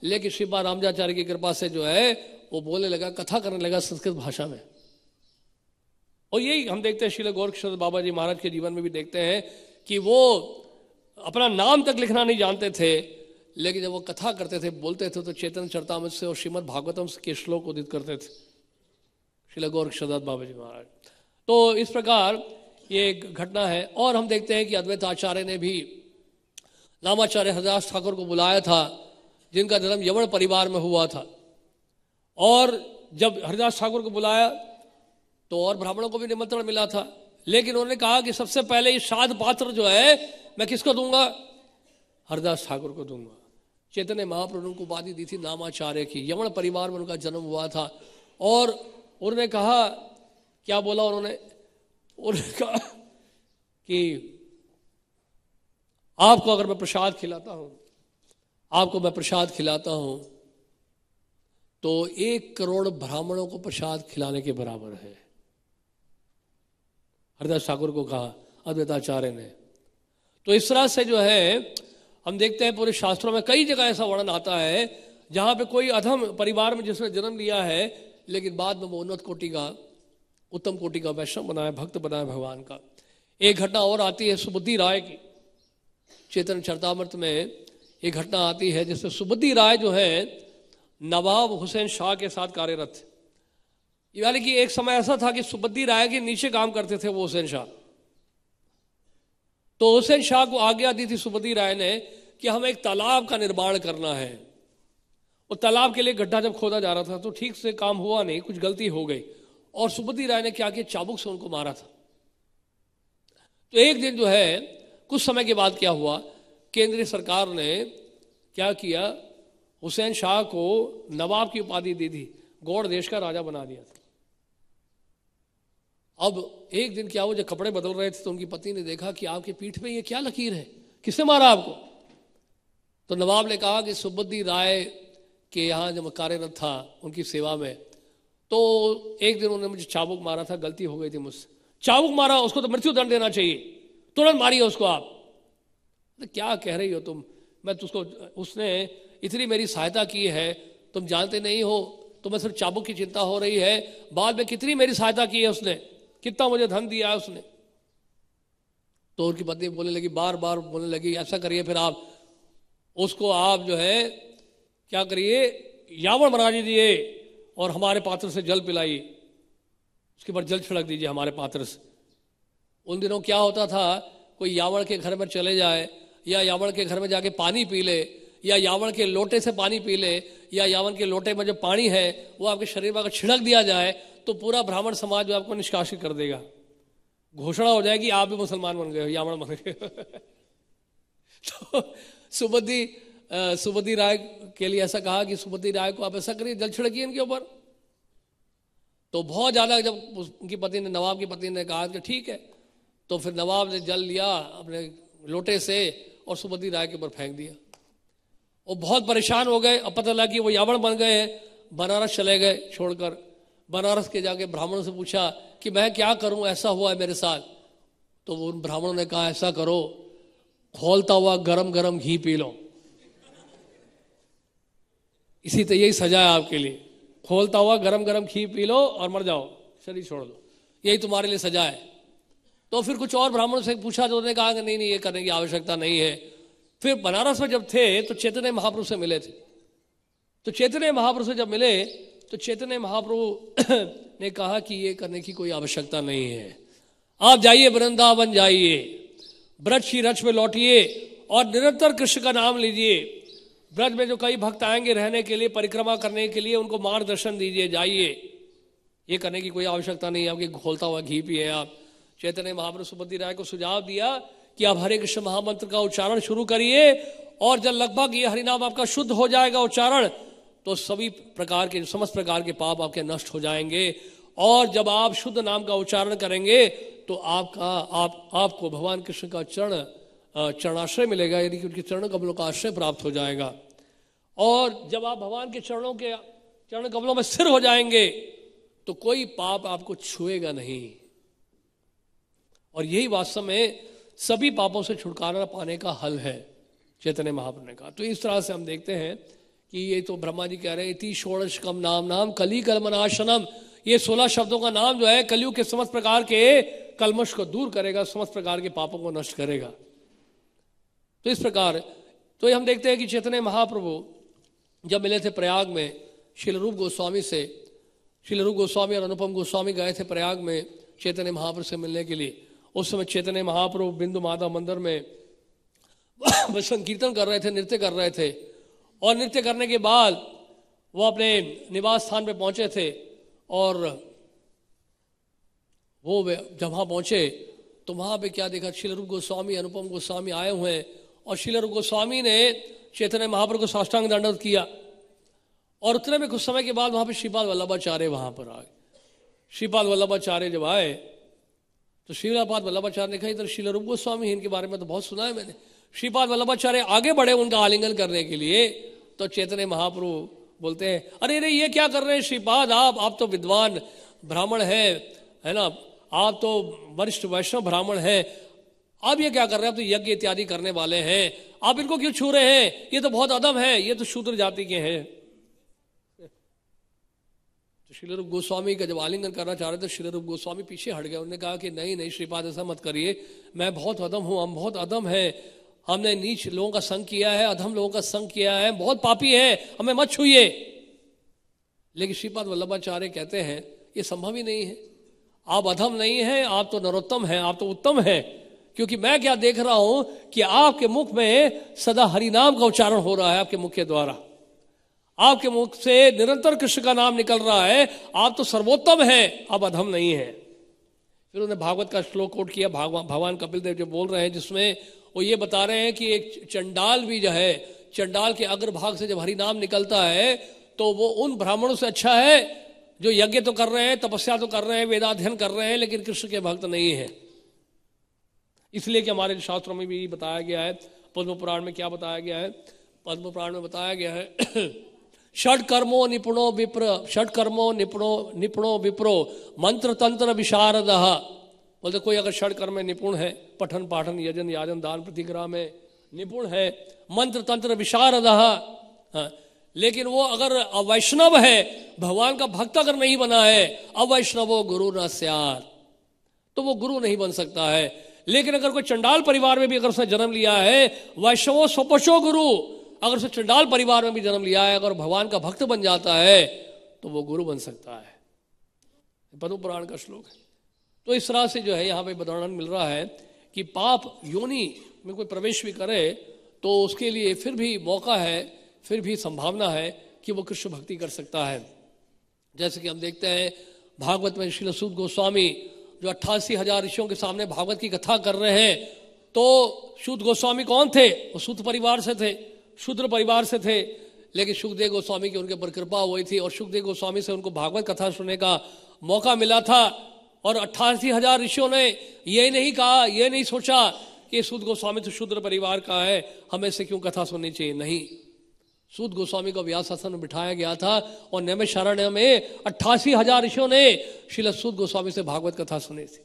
S1: लेकिन श्रीपाद रामानुजाचार्य की कृपा से जो है वो बोलने लगा, कथा करने लगा संस्कृत भाषा में। और यही हम देखते हैं श्रील गोरक्षनाथ बाबा जी महाराज के जीवन में भी देखते हैं कि वो अपना नाम तक लिखना नहीं जानते थे, लेकिन जब वो कथा करते थे, बोलते थे, तो चैतन्य चरितामृत से और श्रीमद् भागवतम के श्लोक उदित करते थे श्रील गोरक्षनाथ बाबा जी महाराज। तो इस प्रकार ये घटना है। और हम देखते हैं कि अद्वैत आचार्य ने भी नामाचार्य हरिदास ठाकुर को बुलाया था, जिनका जन्म यवन परिवार में हुआ था। और जब हरिदास ठाकुर को बुलाया तो और ब्राह्मणों को भी निमंत्रण मिला था, लेकिन उन्होंने कहा कि सबसे पहले ये श्राद्ध पात्र जो है मैं किसको दूंगा, हरिदास ठाकुर को दूंगा। चैतन्य महाप्रभु को उपाधि दी थी नामाचार्य की, यवन परिवार में उनका जन्म हुआ था। और उन्होंने कहा, क्या बोला उन्होंने कहा कि आपको अगर मैं प्रसाद खिलाता हूं, आपको मैं प्रसाद खिलाता हूं तो 1 करोड़ ब्राह्मणों को प्रसाद खिलाने के बराबर है, हरिदास ठाकुर को कहा अद्वैताचार्य ने। तो इस तरह से जो है हम देखते हैं पूरे शास्त्रों में कई जगह ऐसा वर्णन आता है जहां पे कोई अधम परिवार में जिसने जन्म लिया है लेकिन बाद में वो उन्नत कोटि का, उत्तम कोटि का वैष्णव बनाया, भक्त बनाया भगवान का। एक घटना और आती है सुबुद्धि राय की, चैतन्य चरितामृत में एक घटना आती है जिसमें सुबुद्धि राय जो है नवाब हुसैन शाह के साथ कार्यरत थे। यानी कि एक समय ऐसा था कि सुबुद्धि राय के नीचे काम करते थे वो हुसैन शाह। तो हुसैन शाह को आज्ञा दी थी सुबुद्धि राय ने कि हमें एक तालाब का निर्माण करना है। और तालाब के लिए गड्ढा जब खोदा जा रहा था तो ठीक से काम हुआ नहीं, कुछ गलती हो गई और सुबुद्धि राय ने क्या किया, चाबुक से उनको मारा था। तो एक दिन जो है कुछ समय के बाद क्या हुआ, केंद्रीय सरकार ने क्या किया, हुसैन शाह को नवाब की उपाधि दे दी, गौड़ देश का राजा बना दिया था। अब एक दिन क्या हुआ, जब कपड़े बदल रहे थे तो उनकी पत्नी ने देखा कि आपकी पीठ पे ये क्या लकीर है, किसने मारा आपको? तो नवाब ने कहा कि सुबुद्धि राय के यहाँ जब कार्यरत था उनकी सेवा में, तो एक दिन उन्होंने मुझे चाबुक मारा था, गलती हो गई थी मुझसे, चाबुक मारा, उसको तो मृत्यु दंड देना चाहिए, तुरंत मारिए उसको आप। तो क्या कह रही हो तुम, मैं तुझको, उसने इतनी मेरी सहायता की है, तुम जानते नहीं हो, तुम्हें सिर्फ चाबुक की चिंता हो रही है, बाद में कितनी मेरी सहायता की है उसने, कितना मुझे धन दिया है उसने। तो उनकी पत्नी बोलने लगी, बार बार बोलने लगी, ऐसा करिए फिर आप उसको, आप जो है क्या करिए, यावड़ बना दीजिए और हमारे पात्र से जल पिलाइए, उसके ऊपर जल छिड़क दीजिए हमारे पात्र से। उन दिनों क्या होता था, कोई यावड़ के घर में चले जाए या यावड़ के घर में जाके पानी पी ले या यावड़ के लोटे से पानी पी ले या यावड़ के लोटे में जो पानी है वो आपके शरीर में अगर छिड़क दिया जाए तो पूरा ब्राह्मण समाज जो आपको निष्कासित कर देगा, घोषणा हो जाएगी आप भी मुसलमान बन गए हो, यावड़ बन गए। तो सुबुद्धि राय के लिए ऐसा कहा कि सुबुद्धि राय को आप ऐसा करिए, जल छिड़किए इनके ऊपर। तो बहुत ज़्यादा जब उनकी पत्नी ने, नवाब की पत्नी ने कहा कि ठीक है, तो फिर नवाब ने जल लिया अपने लोटे से और सुबुद्धि राय के ऊपर फेंक दिया। वो बहुत परेशान हो गए, अब पता लगा कि वो यावड़ बन गए हैं, बनारस चले गए छोड़कर। बनारस के जाके ब्राह्मणों से पूछा कि मैं क्या करूं, ऐसा हुआ है मेरे साथ। तो उन ब्राह्मणों ने कहा ऐसा करो, खौलता हुआ गरम गरम घी पी लो, इसी तो यही सजा है आपके लिए, खौलता हुआ गरम गरम घी पी लो और मर जाओ, शरीर छोड़ दो, यही तुम्हारे लिए सजा है। तो फिर कुछ और ब्राह्मणों से पूछा तो उन्होंने कहा कि नहीं नहीं, ये करने की आवश्यकता नहीं है। फिर बनारस में जब थे तो चैतन्य महाप्रभु से मिले थे। तो चैतन्य महाप्रभु से जब मिले तो चैतन्य महाप्रभु ने कहा कि ये करने की कोई आवश्यकता नहीं है, आप जाइए वृंदावन जाइए, ब्रज की रच में लौटिए और निरंतर कृष्ण का नाम लीजिए। ब्रज में जो कई भक्त आएंगे रहने के लिए, परिक्रमा करने के लिए, उनको मार्गदर्शन दीजिए, जाइए, ये करने की कोई आवश्यकता नहीं है आपकी खोलता हुआ घी पिए आप। चैतन्य महाप्रभु सुबुद्धि राय को सुझाव दिया कि आप हरे कृष्ण महामंत्र का उच्चारण शुरू करिए और जब लगभग ये हरिनाम आपका शुद्ध हो जाएगा उच्चारण, तो सभी प्रकार के, समस्त प्रकार के पाप आपके नष्ट हो जाएंगे। और जब आप शुद्ध नाम का उच्चारण करेंगे तो आपको भगवान कृष्ण का चरणाश्रय मिलेगा, यानी कि उनके चरण कमलों का आश्रय प्राप्त हो जाएगा। और जब आप भगवान के चरण कमलों में स्थिर हो जाएंगे तो कोई पाप आपको छुएगा नहीं। और यही वास्तव में सभी पापों से छुटकारा पाने का हल है, चैतन्य महाप्रभु ने कहा। तो इस तरह से हम देखते हैं कि ये तो ब्रह्मा जी कह रहे हैं, इति षोडशकम नाम कली कलमनाशनम, ये 16 शब्दों का नाम जो है कलयुग के समस्त प्रकार के कलमश को दूर करेगा, समस्त प्रकार के पापों को नष्ट करेगा। तो इस प्रकार तो हम देखते हैं कि चैतन्य महाप्रभु जब मिले थे प्रयाग में श्रील रूप गोस्वामी से, श्रील रूप गोस्वामी और अनुपम गोस्वामी गए थे प्रयाग में चैतन्य महाप्रभु से मिलने के लिए। उस समय चैतन्य महाप्रभु बिंदु माता मंदिर में संकीर्तन कर रहे थे, नृत्य कर रहे थे। और नृत्य करने के बाद वो अपने निवास स्थान पे पहुंचे थे और वो जब वहाँ पहुंचे तो वहाँ पे क्या देखा, श्रील रूप गोस्वामी अनुपम गोस्वामी आए हुए हैं और श्रील रूप गोस्वामी ने चैतन्य महाप्रभु को साष्टांग दंडवत किया। और उतने में कुछ समय के बाद वहाँ पे श्रीपाद वल्लभाचार्य वहाँ पर आए। श्रीपाद वल्लभाचार्य जब आए तो श्रीपाद वल्लभाचार्य ने कहा इधर श्रील रूप गोस्वामी, इनके बारे में तो बहुत सुना है मैंने। श्रीपाद वल्लभाचार्य आगे बढ़े उनका आलिंगन करने के लिए, तो चैतन्य महाप्रभु बोलते हैं अरे अरे ये क्या कर रहे हैं श्रीपाद, आप तो विद्वान ब्राह्मण है ना, आप तो वरिष्ठ वैष्णव ब्राह्मण हैं, आप ये क्या कर रहे हैं, आप तो यज्ञ इत्यादि करने वाले हैं, आप इनको क्यों छू रहे हैं, ये तो बहुत अधम है, ये तो शूद्र जाति के हैं। तो श्री रूप गोस्वामी का जब आलिंगन करना चाह रहे थे, श्री रूप गोस्वामी पीछे हट गए। उन्होंने कहा कि नहीं नहीं श्रीपाद ऐसा मत करिए, मैं बहुत अधम हूँ, हम बहुत अधम है, हमने नीच लोगों का संग किया है, अधम लोगों का संग किया है, बहुत पापी है, हमें मत छूइए। लेकिन श्रीपाद वल्लभाचार्य कहते हैं ये संभव ही नहीं है, आप अधम नहीं हैं, आप तो नरोत्तम हैं, आप तो उत्तम हैं, क्योंकि मैं क्या देख रहा हूं कि आपके मुख में सदा हरि नाम का उच्चारण हो रहा है, आपके मुख के द्वारा, आपके मुख से निरंतर कृष्ण का नाम निकल रहा है, आप तो सर्वोत्तम हैं, आप अधम नहीं है। फिर उन्होंने भागवत का श्लोक कोट किया, भगवान कपिल देव जो बोल रहे हैं, जिसमें वो ये बता रहे हैं कि एक चंडाल भी जो है, चंडाल के अग्रभाग से जब हरि नाम निकलता है तो वो उन ब्राह्मणों से अच्छा है जो यज्ञ तो कर रहे हैं, तपस्या तो कर रहे हैं, वेदाध्ययन कर रहे हैं, लेकिन कृष्ण के भक्त नहीं है। इसलिए कि हमारे शास्त्रों में भी बताया गया है, पद्म पुराण में क्या बताया गया है, पद्म पुराण में बताया गया है षड कर्मो निपुणो विप्र, षड कर्मो निपुणो विप्रो मंत्र तंत्र विशारदः। बोलते कोई अगर षड कर्म में निपुण है, पठन पाठन यजन याजन दान प्रतिग्रह में निपुण है, मंत्र तंत्र विशारदः, लेकिन वो अगर अवैष्णव है, भगवान का भक्त अगर नहीं बना है, अवैष्णवो गुरु न स्यात्, तो वो गुरु नहीं बन सकता है। लेकिन अगर कोई चंडाल परिवार में भी अगर उसने जन्म लिया है, वैष्णवो स्वपशो गुरु, अगर उसने चंडाल परिवार में भी जन्म लिया है, अगर भगवान का भक्त बन जाता है तो वो गुरु बन सकता है। पद्म पुराण का श्लोक है। तो इस तरह से जो है यहाँ पे वर्णन मिल रहा है कि पाप योनि में कोई प्रवेश भी करे तो उसके लिए फिर भी मौका है, फिर भी संभावना है कि वो कृष्ण भक्ति कर सकता है। जैसे कि हम देखते हैं भागवत में श्रील सूत गोस्वामी जो 88,000 ऋषियों के सामने भागवत की कथा कर रहे हैं, तो सूत गोस्वामी कौन थे, वो सूत परिवार से थे, शूद्र परिवार से थे, लेकिन सुखदेव गोस्वामी की उनके ऊपर कृपा हुई थी और सुखदेव गोस्वामी से उनको भागवत कथा सुनने का मौका मिला था। और 88,000 ऋषियों ने ये नहीं कहा, ये नहीं सोचा कि सूत गोस्वामी तो शूद्र परिवार का है, हमें से क्यों कथा सुननी चाहिए। नहीं, सूत गोस्वामी को व्यास आसन में बिठाया गया था और नैमिषारण्य में 88,000 ऋषियों ने श्रील सूत गोस्वामी से भागवत कथा सुनी थी।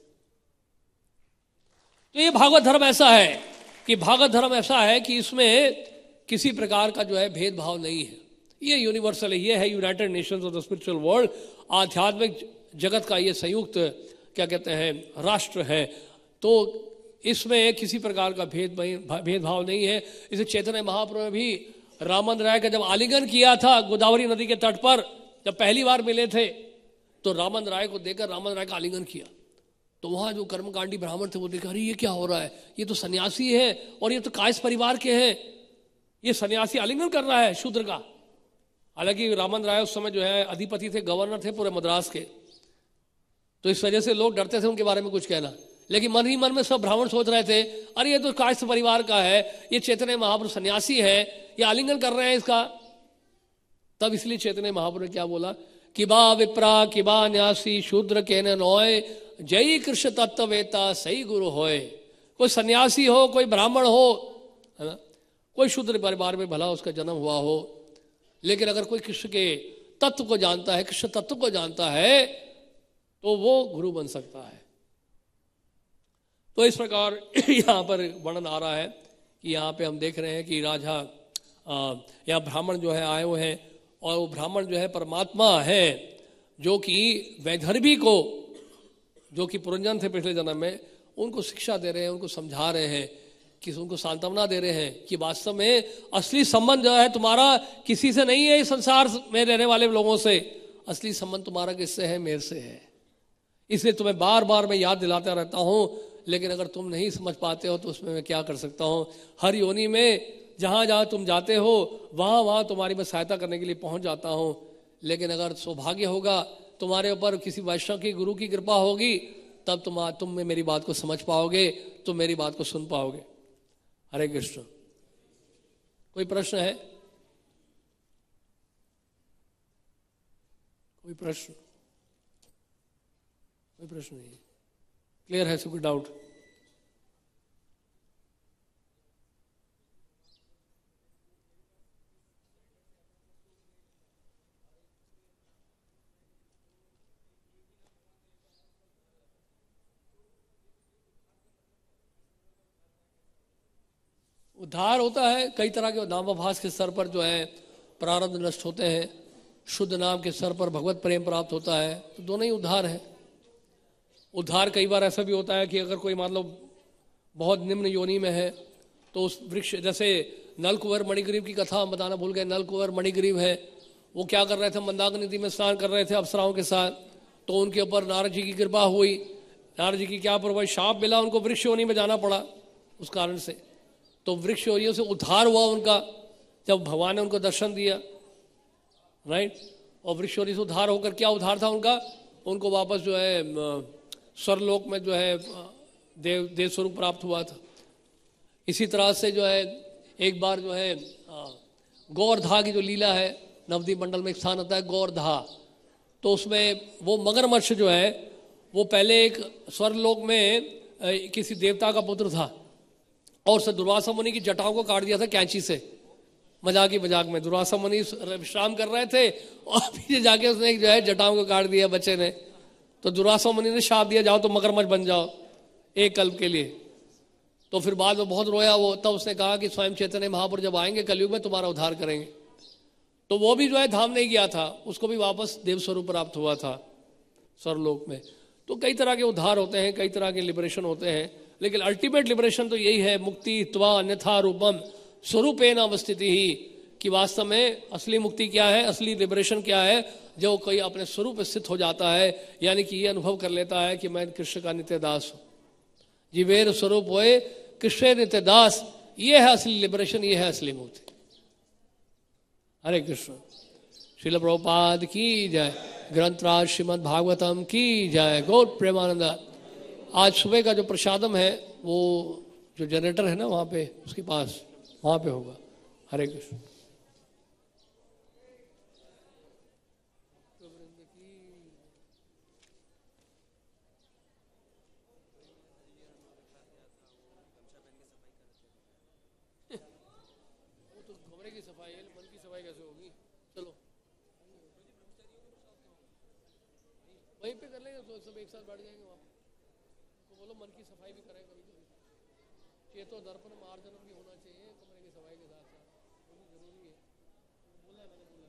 S1: तो ये भागवत धर्म ऐसा है कि भागवत धर्म ऐसा है कि इसमें किसी प्रकार का जो है भेदभाव नहीं है, ये यूनिवर्सल है, ये है United Nations of the spiritual world, आध्यात्मिक जगत का ये संयुक्त क्या कहते हैं राष्ट्र है। तो इसमें किसी प्रकार का भेदभाव नहीं है। इसे चैतन्य महाप्रभु ने भी रामन राय का जब आलिंगन किया था गोदावरी नदी के तट पर, जब पहली बार मिले थे, तो रामन राय को देखकर रामन राय का आलिंगन किया, तो वहां जो कर्मकांडी ब्राह्मण थे वो देखा, अरे ये क्या हो रहा है, ये तो सन्यासी है और ये तो कायस परिवार के हैं, ये सन्यासी आलिंगन कर रहा है शूद्र का। हालांकि रामन राय उस समय जो है अधिपति थे, गवर्नर थे पूरे मद्रास के, तो इस वजह से लोग डरते थे उनके बारे में कुछ कहना, लेकिन मन ही मन में सब ब्राह्मण सोच रहे थे, अरे ये तो कायस्थ परिवार का है, ये चैतन्य महाप्रभु सन्यासी है, ये आलिंगन कर रहे हैं इसका। तब इसलिए चैतन्य महाप्रभु ने क्या बोला, किबा विप्रा किबा न्यासी शूद्र के नोय, जय कृष्ण तत्ववेता सही गुरु होए। कोई सन्यासी हो, कोई ब्राह्मण हो, है ना, कोई शूद्र परिवार में भला उसका जन्म हुआ हो, लेकिन अगर कोई कृष्ण के तत्व को जानता है, कृष्ण तत्व को जानता है, तो वो गुरु बन सकता है। तो इस प्रकार यहाँ पर वर्णन आ रहा है कि यहाँ पे हम देख रहे हैं कि राजा यहाँ ब्राह्मण जो है आए हुए हैं, और वो ब्राह्मण जो है परमात्मा है, जो कि वैधर्भी को, जो कि पुरंजन थे पिछले जन्म में, उनको शिक्षा दे रहे हैं, उनको समझा रहे हैं, कि उनको सांत्वना दे रहे हैं कि वास्तव में असली संबंध जो है तुम्हारा किसी से नहीं है, इस संसार में रहने वाले लोगों से, असली संबंध तुम्हारा किससे है, मेरे से है। इसलिए तुम्हें बार बार मैं याद दिलाता रहता हूँ, लेकिन अगर तुम नहीं समझ पाते हो तो उसमें मैं क्या कर सकता हूँ। हर योनि में जहाँ जहाँ तुम जाते हो वहाँ वहाँ तुम्हारी मैं सहायता करने के लिए पहुँच जाता हूँ, लेकिन अगर सौभाग्य होगा, तुम्हारे ऊपर किसी वैष्णव की, गुरु की कृपा होगी, तब तुम में मेरी बात को समझ पाओगे, तुम मेरी बात को सुन पाओगे। हरे कृष्ण। कोई प्रश्न है? कोई प्रश्न? कोई प्रश्न नहीं? क्लियर है? कोई डाउट? उद्धार होता है कई तरह के नामाभास के स्तर पर जो है प्रारब्ध नष्ट होते हैं, शुद्ध नाम के स्तर पर भगवत प्रेम प्राप्त होता है, तो दोनों ही उद्धार है। उद्धार कई बार ऐसा भी होता है कि अगर कोई मतलब बहुत निम्न योनि में है तो उस वृक्ष, जैसे नलकुंवर मणिग्रीव की कथा हम बताना भूल गए। नलकुंवर मणिग्रीव है, वो क्या कर रहे थे, मंदाकिनी नदी में स्नान कर रहे थे अप्सराओं के साथ, तो उनके ऊपर नारद जी की कृपा हुई। नारद जी की क्या पर शाप मिला, उनको वृक्ष योनि में जाना पड़ा उस कारण से, तो वृक्ष योनियों से उद्धार हुआ उनका जब भगवान ने उनको दर्शन दिया, राइट। और वृक्ष योनि से उद्धार होकर क्या उद्धार था उनका, उनको वापस जो है स्वर्लोक में जो है देव स्वरूप प्राप्त हुआ था। इसी तरह से जो है एक बार जो है गौरधा की जो लीला है, नवदीप मंडल में एक स्थान आता है गौरधा, तो उसमें वो मगरमच्छ जो है वो पहले एक स्वर्लोक में किसी देवता का पुत्र था और उसने दुर्वासा मुनि की जटाओं को काट दिया था कैंची से, मजाक ही मजाक में। दुर्वासा मुनि विश्राम कर रहे थे और पीछे जाके उसने जो है जटाओं को काट दिया बच्चे ने, तो दुर्वासा मुनि ने शाप दिया, जाओ तो मगरमच्छ बन जाओ एक कल्प के लिए। तो फिर बाद में बहुत रोया वो, तब उसने कहा कि स्वयं चैतन्य महापुरुष जब आएंगे कलयुग में तुम्हारा उद्धार करेंगे। तो वो भी जो है धाम नहीं गया था, उसको भी वापस देव स्वरूप प्राप्त हुआ था स्वर्लोक में। तो कई तरह के उद्धार होते हैं, कई तरह के लिबरेशन होते हैं, लेकिन अल्टीमेट लिबरेशन तो यही है, मुक्ति त्वा अन्यथा रूपम स्वरूपेण अवस्थिति ही, कि वास्तव में असली मुक्ति क्या है, असली लिबरेशन क्या है, जो कोई अपने स्वरूप स्थित हो जाता है, यानी कि ये अनुभव कर लेता है कि मैं कृष्ण का नित्य दास हूँ, जीवेर स्वरूप होए कृष्ण नित्य दास, ये है असली लिबरेशन, ये है असली मुक्ति। हरे कृष्ण। श्रील प्रभुपाद की जय, ग्रंथराज श्रीमद् भागवतम की जय, गौर प्रेमानंद। आज सुबह का जो प्रसादम है वो जो जनरेटर है ना वहाँ पे, उसके पास वहाँ पे होगा। हरे कृष्ण। कमरे की सफाई है, मन की सफाई कैसे होगी? चलो वहीं पे कर लेंगे, तो सब एक साथ बैठ जाएंगे वहाँ। तो बोलो मन की सफाई भी करें कभी कभी, चेतो दर्पण मार्जनम भी होना चाहिए कमरे की सफाई के साथ साथ, वो भी जरूरी है। बोला है मैंने, बोला